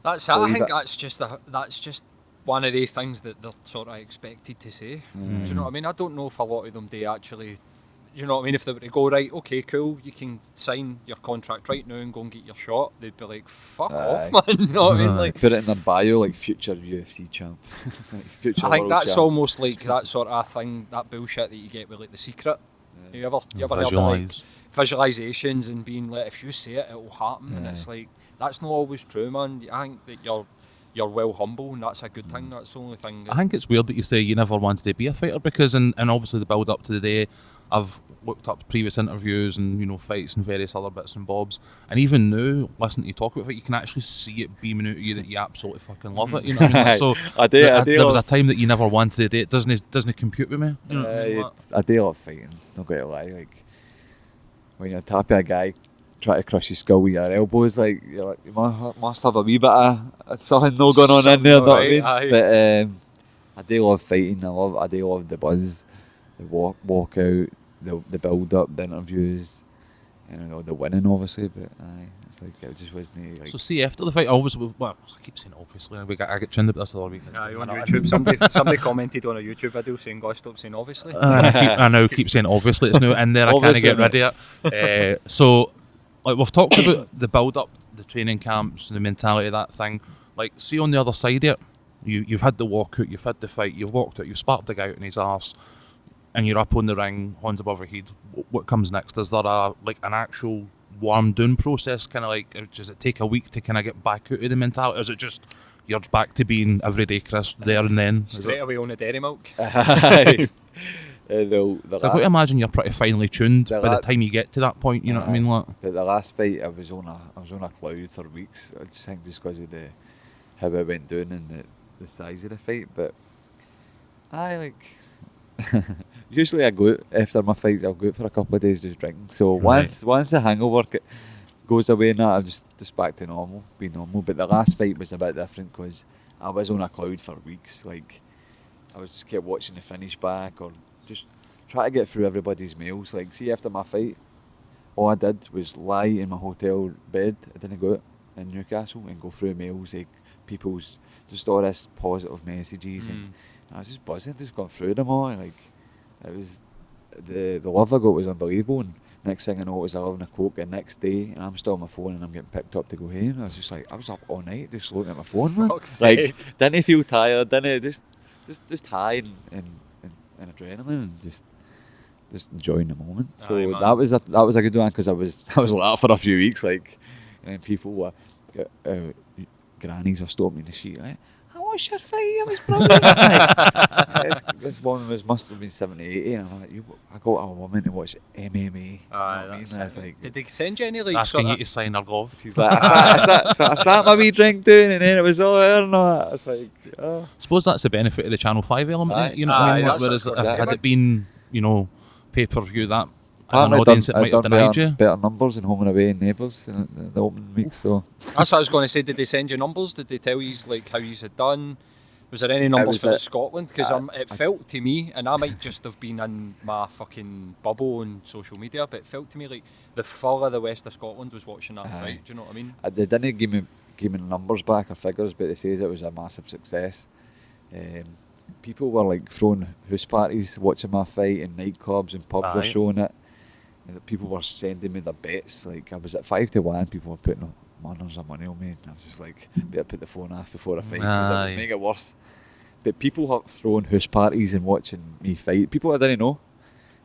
That's it. I think that's just one of the things that they're sort of expected to say. Do you know what I mean? I don't know if a lot of them do actually. Do you know what I mean? If they were to go, right, okay, cool, you can sign your contract right now and go and get your shot, they'd be like, fuck off, man. You know what I mean? Like, put it in their bio, like future UFC champ. Future I think that's champ. Almost like that sort of thing, that bullshit that you get with like The Secret. Yeah. You ever heard of like visualizations and being like, if you say it, it'll happen, and it's like, that's not always true, man. I think that you're well humble, and that's a good thing. That's the only thing. I think it's weird that you say you never wanted to be a fighter, because and obviously the build up to the day, I've looked up previous interviews and fights and various other bits and bobs, and even now, listening to you talk about it, you can actually see it beaming out of you that you absolutely fucking love it. You know what I mean? Like, so I do. There was a time that you never wanted to do it. Doesn't compute with me. You know what I mean? I do love fighting. Not going to lie. Like, when you're tapping a guy, try to crush his skull with your elbows, like, you're like, you must have a wee bit of something not going on in there. Know what I mean? But I do love fighting. I do love the buzz, the walk out, the build up, the interviews, the winning obviously. But it's like it just wasn't like. So see, after the fight, obviously, I keep saying obviously, I get chinned up this the other week. On YouTube, somebody commented on a YouTube video saying, "God, stop saying obviously." I now keep saying obviously. It's now in there. I can't get rid of it. So, like, we've talked about the build up, the training camps, the mentality of that thing. Like, see on the other side of it, you've had the walkout, you've had the fight, you've walked out, you've sparked the guy out in his arse, and you're up on the ring, hands above your head. What comes next? Is there an actual warm down process? Kind of like, does it take a week to kind of get back out of the mentality? Or is it just you're back to being everyday Chris there and then? Straight away on the dairy milk. So I've got to imagine you're pretty finely tuned by the time you get to that point. You know what I mean? Like, but the last fight, I was on a cloud for weeks. I just think just because of how it went down and the size of the fight. But usually I go out after my fights. I'll go out for a couple of days just drinking. So Right. once the hangover goes away and that, I'm just back to normal, be normal. But the last fight was a bit different because I was on a cloud for weeks. Like I was just kept watching the finish back or just try to get through everybody's meals. Like see after my fight, all I did was lie in my hotel bed. I didn't go out in Newcastle and go through mails, like people's just all this positive messages, and I was just buzzing, just going through them all. Like it was the love I got was unbelievable. And next thing I know, it was 11 o'clock the next day, and I'm still on my phone, and I'm getting picked up to go home. I was just like, I was up all night just looking at my phone, man. Fuck's Like sake. didn't feel tired, didn't just high and adrenaline, and just enjoying the moment. So Aye, man. that was a good one because I was lit up for a few weeks, like, and people were grannies were stopping me in the street like, I watched your fight, it was brilliant. Like, this woman must have been 70, 80, and I'm like, I got a woman to watch MMA. You know what I mean? And I was like, Did they send you any like Asking sort you of, to sign her glove. she's like, I sat my wee drink down, and then it was all her and all that. I was like, oh. Suppose that's the benefit of the Channel 5 element, Aye. you know what I mean? Aye, Like, that's whereas it, if had yeah. it been, you know, pay-per-view, that an Apparently audience that I'd might have done denied you. better numbers in home and away and neighbours in the opening week, so. That's what I was going to say. Did they send you numbers? Did they tell you like how you had done? Was there any numbers was for it. Scotland? Because it felt to me, and I might just have been in my fucking bubble on social media, but it felt to me like the full of the west of Scotland was watching that Aye. fight. Do you know what I mean? They didn't give me numbers back or figures, but they says it was a massive success. People were like throwing house parties watching my fight, and nightclubs and pubs were Aye. showing it. And people were sending me their bets. Like I was at 5-1, people were putting manners of money on me, and I was just like, better put the phone off before I fight because it Aye. was make it worse. But people have thrown house parties and watching me fight. People I didn't know.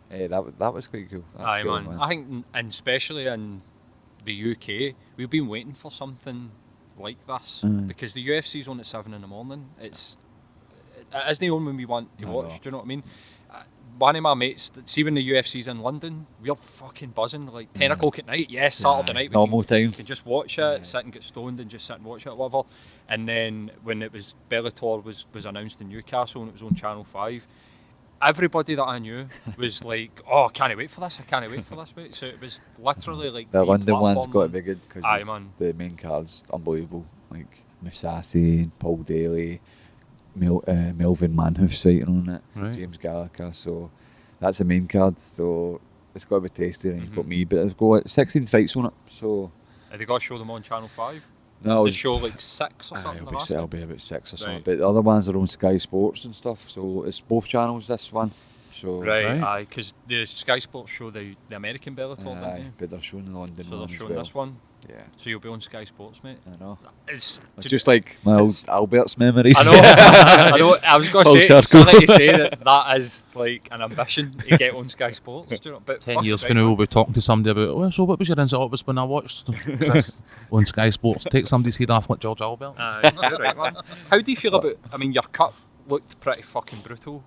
That was quite cool. That's Aye, cool, man. I think, and especially in the UK, we've been waiting for something like this because the UFC's on at 7 in the morning. It isn't on when we want to watch. No. Do you know what I mean? One of my mates, see when the UFC's in London, we're fucking buzzing. Like 10 o'clock at night, yes, Saturday night. normal time. We can just watch it, sit and get stoned and just sit and watch it, whatever. And then when it was Bellator was announced in Newcastle and it was on Channel 5, everybody that I knew was like, oh, I can't wait for this, mate. So it was literally like The London one's platform, got to man. be good Aye, because man. the main card's unbelievable. Like Musasi and Paul Daly, Melvin Manhoof's fighting on it, Right. James Gallagher. So that's the main card. So it's got to be tasty, and you've got me. But it's got 16 fights on it. So Have they got to show them on Channel 5? no, They show like 6 or something. it'll, the be, last it'll one? be about 6 or something. Right. But the other ones are on Sky Sports and stuff. So it's both channels. This one. So Right, aye, because the Sky Sports show the American Bellator, don't aye, they? but they're showing the London So one they're as showing well. this one. Yeah, So you'll be on Sky Sports, mate. I know. It's It's just like my old it's- Albert's memories. I know, I know. I was going Full to say, it's circle. silly to say that is like an ambition to get on Sky Sports. Do you know? But 10 fuck years it, from now, right, we'll be talking to somebody about, well, so what was your insult? It was when I watched Chris on Sky Sports take somebody's head off like George Albert. man. Aye, you're right, man. How do you feel about? I mean, your cut looked pretty fucking brutal,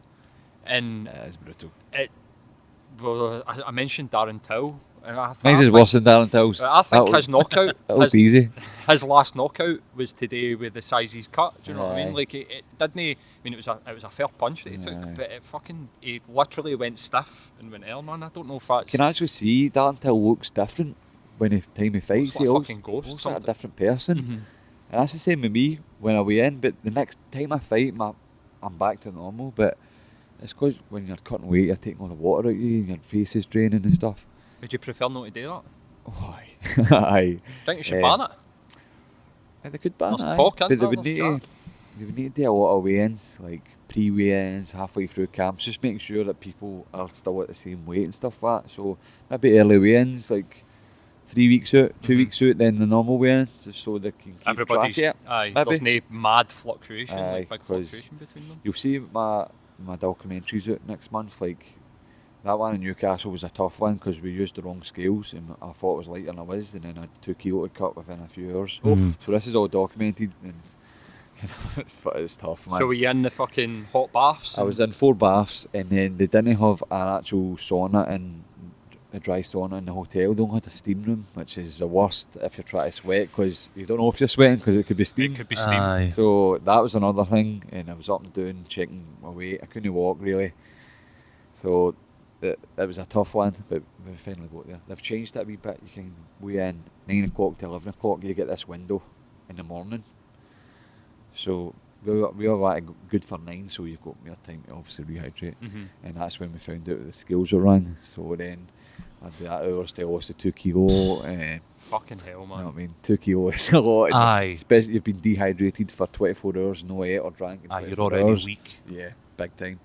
and It is brutal. well, I mentioned Darren Till, and Mine's is worse than Darren Till's. I think That his knockout, That looked easy. his last knockout was today with the size he's cut. Do you know what I mean? Aye. Like it didn't. I mean, it was a fair punch that he took, Aye. but he literally went stiff and went ill, man. I don't know if that's You can actually see Darren Till looks different when time he fights. like He a always fucking ghost. looks like a something. different person. Mhm. And that's the same with me when I was in. But the next time I fight, I'm back to normal. But it's because when you're cutting weight, you're taking all the water out of you, and your face is draining and stuff. Would you prefer not to do that? Oh, aye. Aye. Think you should Eh, ban it? They could ban There's it, aye. talk, but isn't they there? would There's need to, they would need to do a lot of weigh-ins, like pre-weigh-ins, halfway through camps, just making sure that people are still at the same weight and stuff like that. So maybe early weigh-ins, like 3 weeks out, 2 Mhm. weeks out, then the normal weigh-ins, just so they can keep Everybody's track of it. aye. Maybe. There's no mad fluctuation, Aye, like big 'cause fluctuation between them. You'll see my documentaries out next month. Like that one in Newcastle was a tough one because we used the wrong scales, and I thought it was lighter than I was, and then I had 2 kilo to cut within a few hours. Oof. So this is all documented, and it's tough, man. So were you in the fucking hot baths? I was in 4 baths, and then they didn't have an actual sauna and a dry sauna in the hotel. They only had a steam room, which is the worst if you're trying to sweat because you don't know if you're sweating because it could be steam. It could be steam. Aye. So that was another thing, and I was up and down checking my weight. I couldn't walk really. So it was a tough one, but we finally got there. They've changed it a wee bit. You can weigh in 9 o'clock to 11 o'clock. You get this window in the morning. So we are like good for 9, so you've got more time to obviously rehydrate. And that's when we found out the scales were wrong. So then I'd be at hours to lost the 2 kilo. Fucking hell, man. You know what I mean? 2 kilo is a lot. Aye. Especially you've been dehydrated for 24 hours, no ate or drank in Aye, you're 24 already hours. weak. Yeah, big time.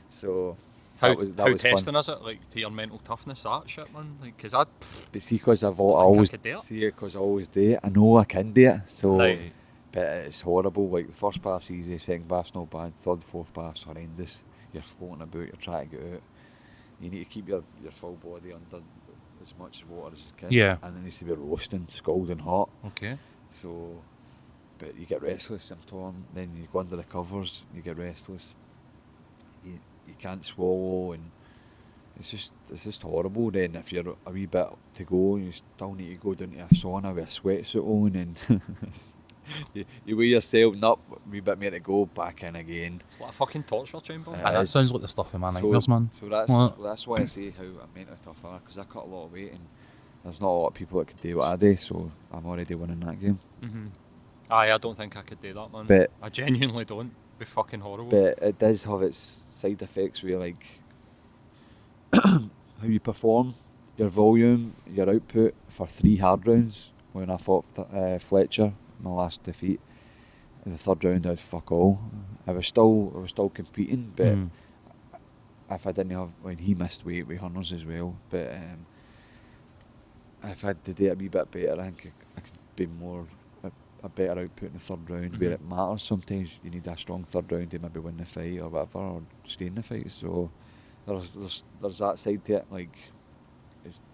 So How that was testing fun. is it, like, to your mental toughness, that shit, man? Like, because I... But see, because I I always could do it. see it, because I always do it. I know I can do it. So, Right. but it's horrible. Like the first bath's easy, second bath's not bad, third, fourth bath's horrendous. You're floating about, you're trying to get out. You need to keep your full body under as much water as you can. Yeah. And it needs to be roasting, scalding hot. Okay. So, but you get restless. I'm torn. Then you go under the covers. You get restless. You can't swallow, and it's just horrible. Then if you're a wee bit to go, you still need to go down to a sauna with a sweatsuit on, and you weigh yourself up, a wee bit more to go, back in again. It's like a fucking torture chamber. It Aye, that is. sounds like the stuff of my nightmares, man. So that's why I say how I'm mentally tough, because I cut a lot of weight, and there's not a lot of people that can do what I do. So I'm already winning that game. Aye, I don't think I could do that, man. But- I genuinely don't. It'd be fucking horrible. But it does have its side effects where, like, how you perform, your volume, your output for 3 hard rounds. When I fought Fletcher, my last defeat, in the 3rd round I had fuck all. I was still competing, but if I didn't have, when he missed weight with hunters as well, but if I had to do it a wee bit better, I think I could be more a better output in the 3rd round, where it matters. Sometimes you need a strong 3rd round to maybe win the fight or whatever, or stay in the fight. So there's that side to it. Like,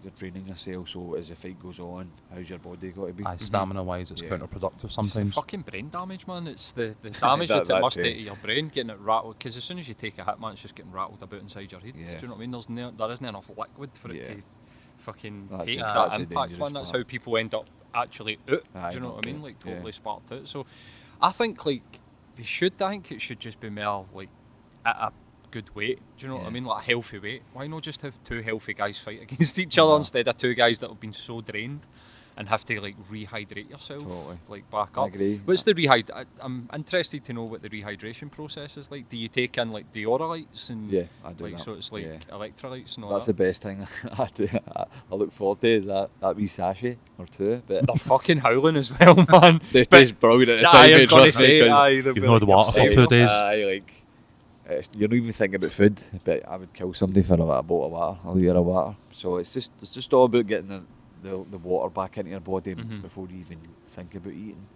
you're draining yourself. So as the fight goes on, how's your body got to be? Aye, stamina wise, it's Yeah. counterproductive It's the sometimes. fucking brain damage, man. It's the damage that it That must too. do to your brain, getting it rattled. Because as soon as you take a hit, man, it's just getting rattled about inside your head. Yeah. Do you know what I mean? There isn't enough liquid for it Yeah. to fucking That's take the- that that's the impact, dangerous man. That's part. how people end up actually out. Aye, Do you know what I mean? okay, Like, totally yeah. sparked out. So I think, like, I think it should just be more, like, at a good weight. Do you know what I Yeah. mean? Like a healthy weight. Why not just have 2 healthy guys fight against each other instead of 2 guys that have been so drained and have to, like, rehydrate yourself, Totally. like, back I up? agree. What's the I'm interested to know what the rehydration process is like. Do you take in, like, deorytes and Yeah, I do like that. so it's like Yeah. electrolytes and all That's that? the best thing I do. I look forward to is that wee sachet or 2. But They're fucking howling as well, man. they But- taste brilliant at the Aye, time, I was mate, gonna trust me, say, 'cause aye, they'll You've be known like the water for yourself. 2 days. Aye, like, you're not even thinking about food, but I would kill somebody for a bottle of water, a litre of water. So it's just all about getting the water back into your body before you even think about eating.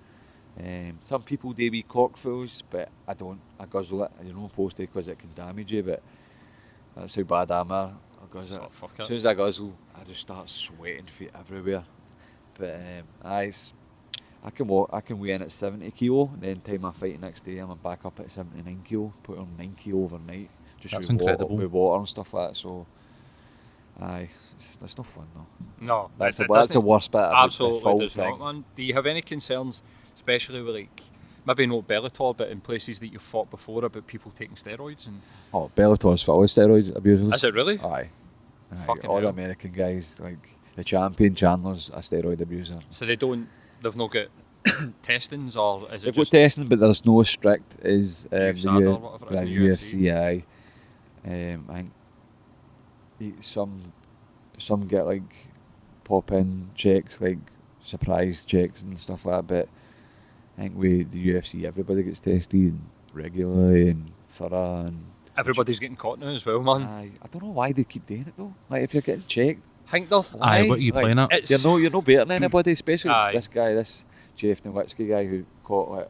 Some people do wee corkfuls, but I don't. I guzzle it. You're not supposed to because it can damage you, but that's how bad I'm at. I guzzle So it. fuck As it. soon as I guzzle, I just start sweating feet everywhere. But I can weigh in at 70 kilo, and then time I fight next day, I'm back up at 79 kilo. Put on 9 kilo overnight, just That's with incredible. water and stuff like that. So, it's not fun though. No, That's it the doesn't- worst bit. About absolutely the full does thing. not, man. Do you have any concerns, especially with, like, maybe not Bellator, but in places that you've fought before, about people taking steroids? And Oh, Bellator's full of steroid abusers. is it really? Aye. Fucking all the hell. American guys, like the champion Chandler's a steroid abuser. So they've not got testings, or is it They've got just testing, but there's no as strict as USADA or whatever it is in the UFC. Aye. I think some get like pop-in checks, like surprise checks and stuff like that. But I think with the UFC, everybody gets tested regularly and thorough. And everybody's getting caught now as well, man? I don't know why they keep doing it though. Like if you're getting checked, I think they're Aye, what are you like, playing at? It's- you're no better than anybody, especially Aye. this Jeff Nowitzki guy who caught like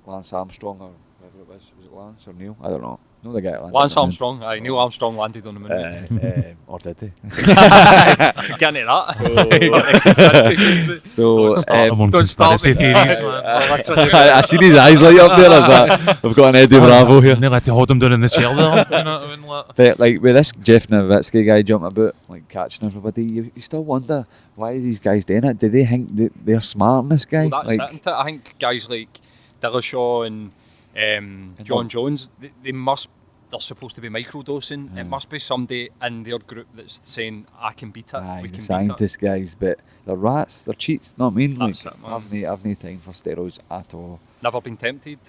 Lance Armstrong or whatever it was. Was it Lance or Neil? I don't know. No, the guy that landed Lance on the Armstrong. Aye, Neil Armstrong landed on the moon. moon. Or did he? Get into that. So Start them on don't start conspiracy with- theories, Aye, man. well, that's what I seen his eyes light up there. I was like, we've got an Eddie Bravo here. Nearly had to hold him down in the chair there. You know what I mean? Like, But like with this Jeff Nowitzki guy jumping about, like catching everybody, you still wonder why are these guys doing it? Do they think they're smart in this guy? Well, that's it, isn't it? I think guys like Dillashaw and John Jones, they must. they're supposed to be microdosing. It must be somebody in their group that's saying, I can beat it, Aye, we the can beat it. scientist guys, but they're rats, they're cheats, know what I mean? That's Like, it, man. I've no time for steroids at all. Never been tempted?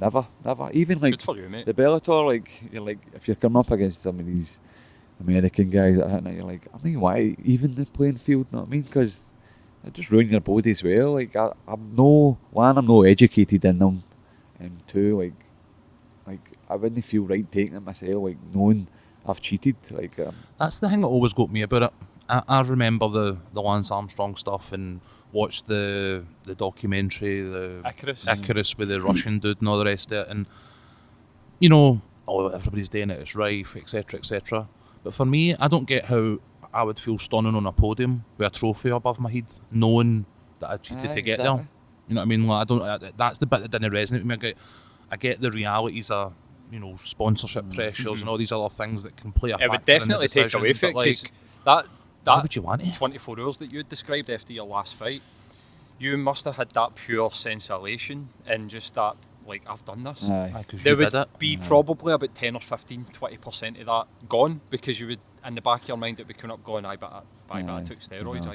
Never. Even like Good for you, mate. the Bellator, like, you're like, if you're coming up against some of these American guys that are hitting it, you're like, I mean, why even the playing field, know what I mean? Because they just ruin your body as well. Like, I'm no educated in them, and two, like I wouldn't feel right taking it myself, like knowing I've cheated. Like, That's the thing that always got me about it. I remember the Lance Armstrong stuff and watched the documentary, the Icarus with the Russian dude and all the rest of it, and you know, everybody's doing it, it's rife, etc., etc. But for me, I don't get how I would feel stunning on a podium with a trophy above my head, knowing that I cheated to get there. You know what I mean? Like, I don't. That's the bit that didn't resonate with me. I get the realities of, you know, sponsorship pressures and all these other things that can play a factor. It would definitely in the take away decision, from it, but, because why would you want it? 24 hours that you described after your last fight, you must have had that pure sense of elation and just that, like, I've done this. There would be probably about 10 or 15, 20% of that gone, because you would, in the back of your mind, it would be coming up going, but I took steroids,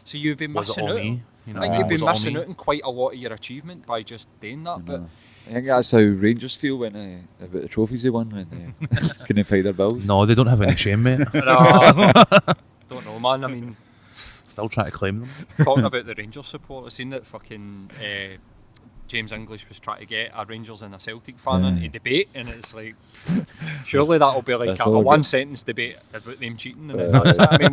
so you'd be missing out. You'd be missing out on quite a lot of your achievement by just doing that. But I think that's how Rangers feel when about the trophies they won when they couldn't pay their bills. No, they don't have any shame, mate. Don't know, man. I mean, still trying to claim them. Talking about the Rangers support, I've seen that fucking James English was trying to get a Rangers and a Celtic fan into debate, and it's like, surely that'll be like a one-sentence debate about them cheating. And that's it. I mean,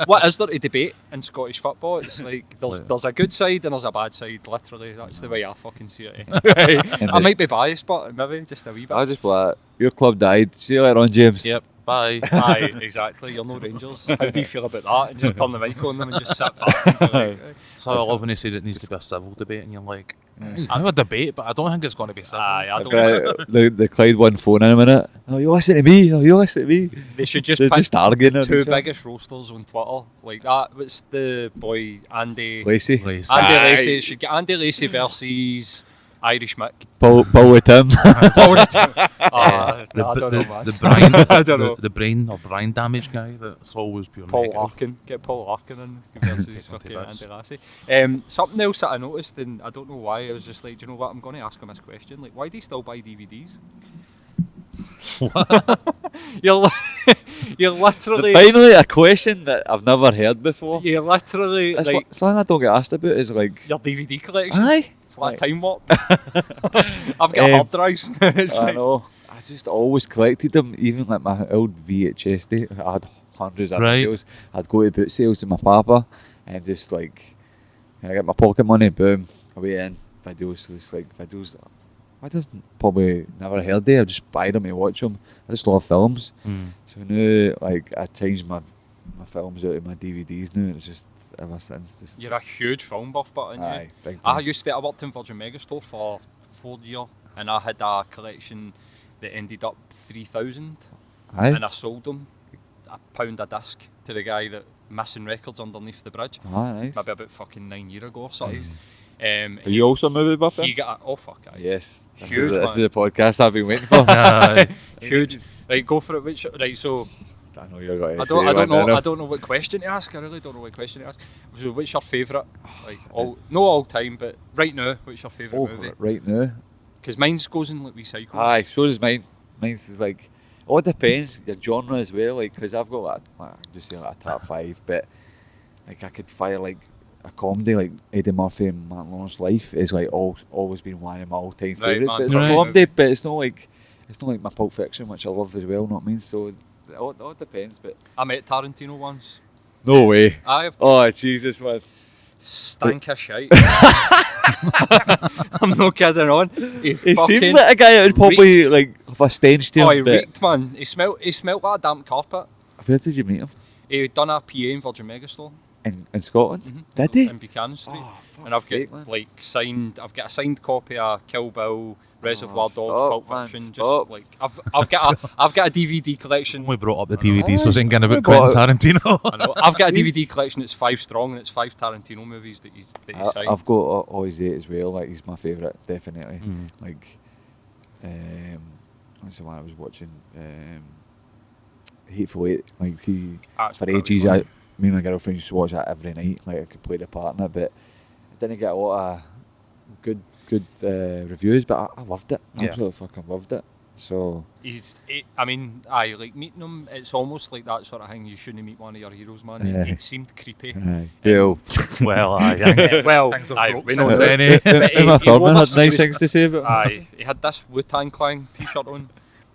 what is there to debate in Scottish football? It's like there's a good side and there's a bad side. Literally, that's the way I fucking see it. I might be biased, but maybe just a wee bit. I just be like, your club died. See you later on, James. Yep. Bye. Aye, exactly. You're no Rangers. How do you feel about that? And just turn the mic on them and just sit back. And be like, so I love when they say it needs to be a civil debate, and you're like, I have a debate, but I don't think it's going to be civil. Aye, I don't. The Clyde one phone in a minute. Oh, you listen to me. Oh, you listen to me. They should just They're pick just arguing on two each other. biggest roasters on Twitter like that. What's the boy Andy Lacey. Andy Lacey? Should get Andy Lacey versus Irish Mick. Paul with Tim. I don't know, man. The brain, I don't know. The brain or brain damage guy that's always pure Paul negative. Larkin. Get Paul Larkin in versus fucking Andy Lacey. Something else that I noticed, and I don't know why, I was just like, do you know what, I'm going to ask him this question. Like, why do you still buy DVDs? You're literally... Finally, a question that I've never heard before. You're literally... That's like, something I don't get asked about is like... your DVD collection. Aye. It's like a time warp. I've got hard drives. I know. I just always collected them, even like my old VHS day. I had hundreds of videos. I'd go to boot sales with my papa and just like, I get my pocket money, boom, away in videos. So it's like videos that I just probably never heard of. I just buy them and watch them. I just love films. So now, like, I changed my films out of my DVDs now. It's just ever since. You're a huge film buff, but aren't Aye, you? big I time. used to. I worked in Virgin Megastore for 4 years, and I had a collection that ended up 3,000, Aye. and I sold them £1 a disc to the guy that missing records underneath the bridge. Ah, nice. Maybe about fucking 9 years ago or something. Are you also a movie buff then? He got a, oh fuck, aye. Yes. Huge, This is man. the podcast I've been waiting for. Huge. Right, go for it. Which, right, so I know you're going to I say don't know what question to ask. I really don't know what question to ask. So, what's your favourite? Like, all time, but right now, what's your favourite movie? Right now. Because mine goes in like recycles. Aye, so does mine. Mine's is like, it depends your genre as well. Like, because I've got like, I just say like a top 5, but like I could fire like a comedy like Eddie Murphy and Matt Lawrence's Life is like always been one of my all-time favourites. man, But it's a comedy, but it's not like my Pulp Fiction, which I love as well. Know what I mean? So it all depends. But I met Tarantino once. no way. I've Oh Jesus, man. stank of shite. I'm not kidding on. He seems like a guy that would probably reeked. like have a stench to him. Oh, he but reeked, man. He smelled like a damp carpet. where did you meet him? He done a PA in Virgin Megastore. In Scotland? Did he? In Buchanan Street. Oh, fuck's and I've sake, got man. I've got a signed copy of Kill Bill, Reservoir Dogs, stop, Pulp man, Fiction. stop. Just like I've got a DVD collection. We brought up the DVD, so I was thinking about we Quentin bought Tarantino. I know. I've got a DVD collection that's 5 strong, and it's 5 Tarantino movies that he's signed. I've got Always 8 as well. Like, he's my favourite, definitely. Like, what's the one I was watching? Hateful Eight. Like, see, That's for brilliant. ages, me and my girlfriend used to watch that every night. Like, I could play the part in it, but I didn't get a lot of good reviews. But I loved it. Yeah. Absolutely fucking loved it. So I mean, aye, like meeting him, it's almost like that sort of thing. You shouldn't meet one of your heroes, man. Yeah. It seemed creepy. well, Well, aye. Well, Things have aye, broke we know since that. then, eh? But Emma he Thurman was- had nice things to say about it. Aye, he had this Wu-Tang Clan t-shirt on,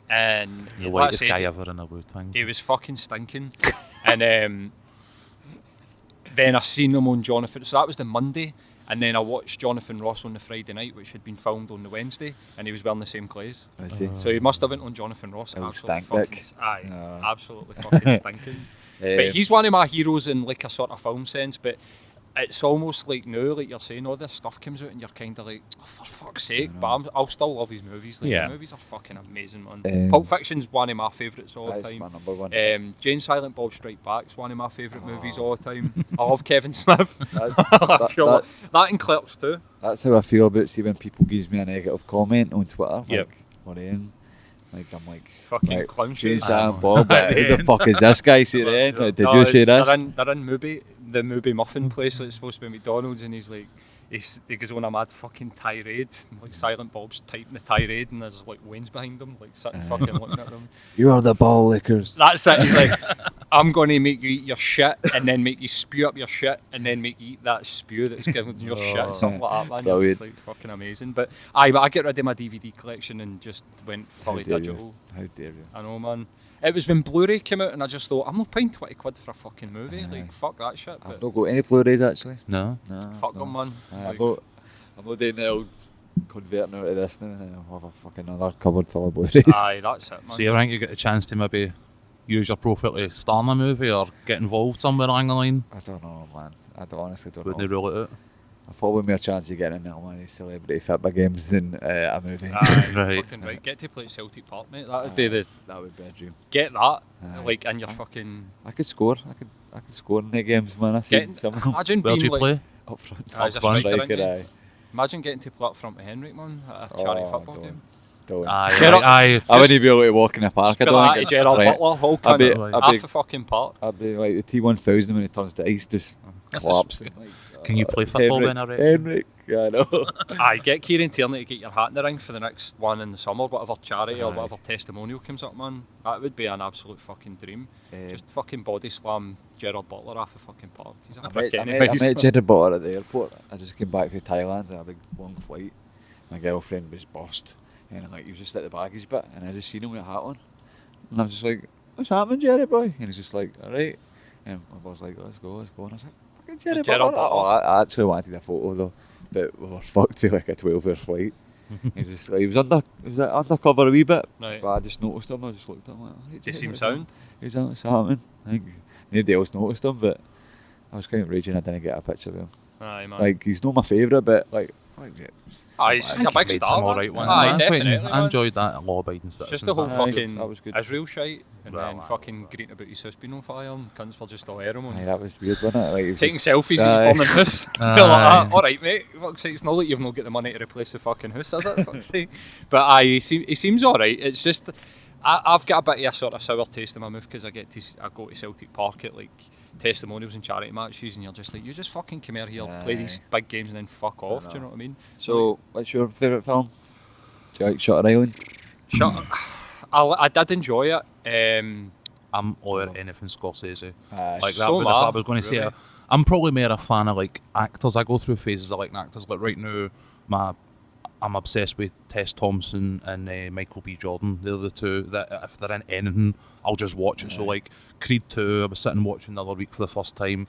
and The like I whitest said, guy ever in a Wu-Tang. he was fucking stinking. And then I seen him on Jonathan. So that was the Monday, and then I watched Jonathan Ross on the Friday night, which had been filmed on the Wednesday, and he was wearing the same clothes. Was he? So he must have went on Jonathan Ross. Old Absolutely stink fucking, dick. aye, absolutely fucking stinking. But Um, he's one of my heroes in like a sort of film sense. But it's almost like now, like you're saying, all this stuff comes out, and you're kind of like, oh, for fuck's sake. But I'll still love his movies. Like, Yeah. his movies are fucking amazing, man. Pulp Fiction's one of my favourites all the that's time. my number one. Jane Silent Bob Strike Back's one of my favourite movies all the time. I love Kevin Smith. That's, I feel like that and Clerks too. that's how I feel about, see, when people gives me a negative comment on Twitter. Yep. Like, what in? Like, I'm like, Fucking right, clown Jane shoes. Silent Bob, but who the fuck is this guy? See then? Like, did No, you say this? They're in the movie muffin place that's supposed to be McDonald's, and he's like, he goes on a mad fucking tirade, and, like Silent Bob's typing the tirade, and there's like Wayne's behind him, like sitting fucking looking at them. You are the ball lickers. That's it. He's like, I'm going to make you eat your shit, and then make you spew up your shit, and then make you eat that spew that's given your shit, something like that, man. It's Brilliant. just like fucking amazing. But I get rid of my DVD collection and just went fully How dare digital. you? How dare you? I know, man. It was when Blu-ray came out, and I just thought, I'm not paying 20 quid for a fucking movie. Like, fuck that shit. I've But not got any Blu-rays actually. No. No, fuck them, man. Like, I'm not doing the old converting out of this now. I'll have a fucking other cupboard full of Blu-rays. aye, that's it, man. So you think you get a chance to maybe use your profile to star in a movie or get involved somewhere along the line? I don't know, man. Honestly don't Wouldn't they know. rule it out? I've probably more chance of getting into one of these celebrity football games than a movie. Aye, Right. fucking right. Get to play at Celtic Park, mate. That would be the That would be a dream. get that. Aye. Like, and you're fucking I could score. I could score in the games, man. I see getting. some of them Imagine Where do being you like, play? up front. Aye, he's a front. striker, isn't he? aye. Imagine getting to play up front with Henrik, man, at a charity Oh, football don't. game. Don't. Aye, Gerard- aye. I wouldn't be able to walk in the park. I Spill don't that think to Gerald right. Butler, whole I'd be- cunt, I'd be- half the fucking park. I'd be like the T1000 when he turns to ice, just collapsing. Like, Can you play football Henrik, then, I reckon? Henrik, yeah, I know. Aye, get Kieran Tierney to get your hat in the ring for the next one in the summer, whatever charity or Aye. whatever testimonial comes up, man. That would be an absolute fucking dream. Um, Just fucking body slam Gerald Butler off the fucking park. He's a I prick met anyways. Jared Butler at the airport. I just came back from Thailand on a big long flight. My girlfriend was bursed, and like he was just at the baggage bit, and I just seen him with a hat on, and I was just like, "What's happening, Jerry boy?" And he's just like, "All right." And my boss was like, "Let's go." And I was like, "Fucking Jerry Gerald Butler." Butler. Oh, I actually wanted a photo though, but we were fucked with like a 12-hour flight. He's just like, he was undercover a wee bit, Right. but I just noticed him. I just looked at him like, "All right, Does he Jerry, seem what's sound? He's like, "What's happening?" I think nobody else noticed him, but I was kind of raging I didn't get a picture of him. Aye, man. Like, he's not my favourite, but like Aye, he's a big Made star. some man. alright ones. Aye, man. definitely. I man. enjoyed that law-abiding citizen. Just the whole Aye, fucking that was good. Israel shite, and Well, then aye. fucking greeting about his house being on fire, and cunts were just all air him Aye, on. that was weird, wasn't it? Like, it was Taking just- selfies in Aye. his burning house. Aye. You're like, alright, mate. Fuck's sake, it's not like you've not got the money to replace the fucking house, is it? Fuck's sake. But aye, he seems alright. It's just, I've got a bit of a sort of sour taste in my mouth because I go to Celtic Park at like testimonials and charity matches, and you're just like, you just fucking come out here, play these big games, and then fuck off. Do you know what I mean? So, what's your favourite film? Do you like Shutter Island? I did enjoy it. I'm all over anything Scorsese. Aye. Like that. So But if am I, I was going to say, really. I'm probably more a fan of like actors. I go through phases of like actors. Like right now, I'm obsessed with Tess Thompson and Michael B. Jordan. They're the two that if they're in anything, I'll just watch it. So like Creed 2, I was sitting watching the other week for the first time.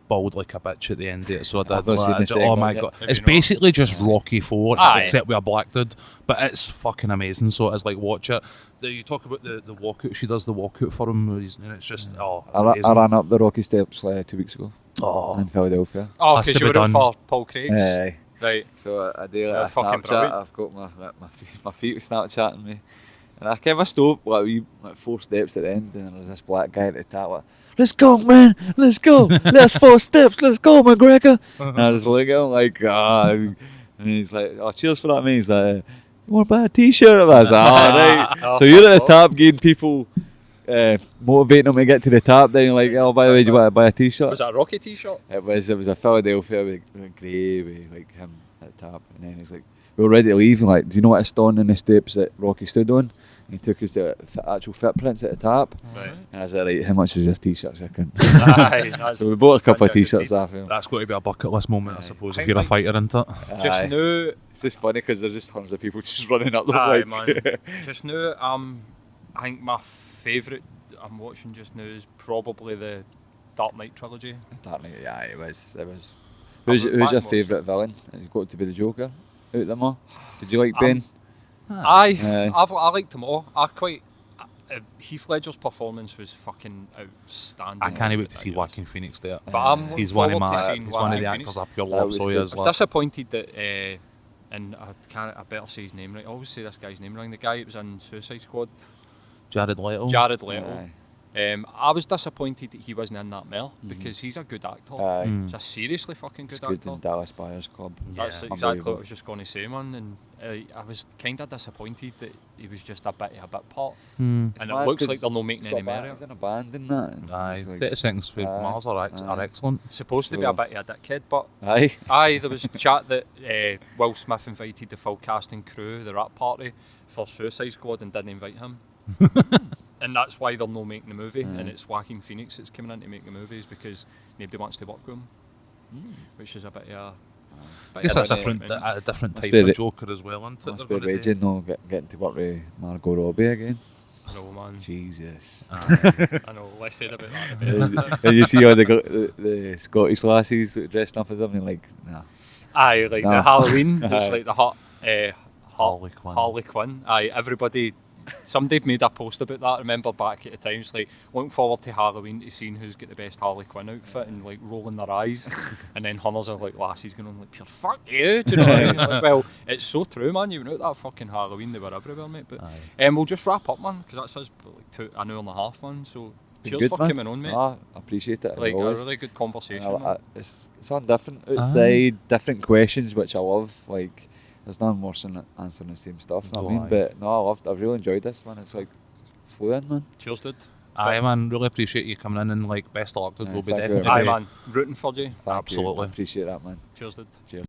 Bawled like a bitch at the end of it, so I I've did. not seen the second Oh one my yet. god, Have it's you not? basically just Rocky 4, Aye. except with a black dude. But it's fucking amazing. So it's like watch it. You talk about the walkout. She does the walkout for him, and it's just it's I amazing. ran up the Rocky Steps 2 weeks ago Oh. in Philadelphia. Oh, Has because to you be were out done. for Paul Craig's. Aye. Right. So I do like Yeah, a fucking Snapchat. brilliant. I've got my feet Snapchatting me, and I kind of stopped like 4 steps at the end, and there was this black guy at the top like, "Let's go, man! Let's go! That's 4 steps! Let's go, McGregor!" And I just look at him like, and he's like, "Oh, cheers for that, man!" He's like, want to buy a t-shirt? I was like, right. So you're at the tap getting people, motivating them to get to the tap. Then you're like, oh, by the way, do you want to buy a t-shirt? Was that a Rocky t-shirt? It was a Philadelphia with grey with like him at the tap, and then he's like, we were ready to leave, and like, do you know what I stood on the steps that Rocky stood on? And he took us to actual footprints at the tap, Right. and I was like, right, how much is your t-shirt? Aye, So we bought a couple of Bungard t-shirts indeed. off him. That's got to be a bucket list moment, I suppose, I if you're a think- fighter, isn't it? Just knew. It's just funny because there's just tons of people just running up the Aye, like. man. Just knew. I think my favourite I'm watching just now is probably the Dark Knight trilogy. Yeah, it was. I Who's went your back and favourite villain? Has got to be the Joker out of them all? Did you like Ben? Aye, I liked them all. I quite. Heath Ledger's performance was fucking outstanding. I can't wait to see Joaquin Phoenix there. But I'm looking He's one of forward to my. seeing He's one of the Joaquin actors Phoenix. I pure That love. was So he good. is. I was disappointed that, and I better say his name right. I always say this guy's name wrong. The guy that was in Suicide Squad, Jared Leto. Jared Leto. Aye. I was disappointed that he wasn't in that Mel because he's a good actor. Aye. He's a seriously fucking good It's good actor. in Dallas Buyers Club. That's Yeah. exactly what I Unbelievable. was just going to say, man. And I was kind of disappointed that he was just a bit part. And it mad looks 'cause like they're not making he's got any a band- merit. He's in a band in that. Aye, It's like- 30 Seconds for Aye. Mars are Aye. excellent. Supposed to be a bit of a dickhead, but Aye. aye, there was chat that Will Smith invited the full cast and crew, the rap party, for Suicide Squad and didn't invite him. And that's why they're not making the movie. And it's Joaquin Phoenix that's coming in to make the movies because nobody wants to work with him. Which is a bit of a... I guess of that's a different. disappointment. A different Must type be of the- Joker as well, isn't it? Must they're be gonna do? raging, no, getting to work with Margot Robbie again. I know, man. Jesus. I know, less said about that. the better. And you see all the Scottish lassies dressed up as them, and like, nah. Aye, like No. the Halloween, just Aye. like the hot Harley Quinn. Harley Quinn. Aye, everybody. Somebody made a post about that. I remember back at the times, like looking forward to Halloween to seeing who's got the best Harley Quinn outfit and like rolling their eyes, and then hunters are like lassies going on like pure fuck you. Do you know what I mean? Like, well, it's so true, man. You went out that fucking Halloween, they were everywhere, mate. But we'll just wrap up, man, because that's us like an hour and a half, man. So cheers Good, for man. coming on, mate. Ah, I appreciate it. Like a always. really good conversation. man. It's on different outside, different questions, which I love. Like, there's nothing worse than answering the same stuff. You know what I mean, aye. but no, I've really enjoyed this, man. It's like fluent, man. Cheers, dude. Aye, man. Really appreciate you coming in and like best of luck. We'll be thank you very definitely. much. Aye, man. Rooting for you. Thank you. Absolutely. I appreciate that, man. Cheers, dude. Cheers.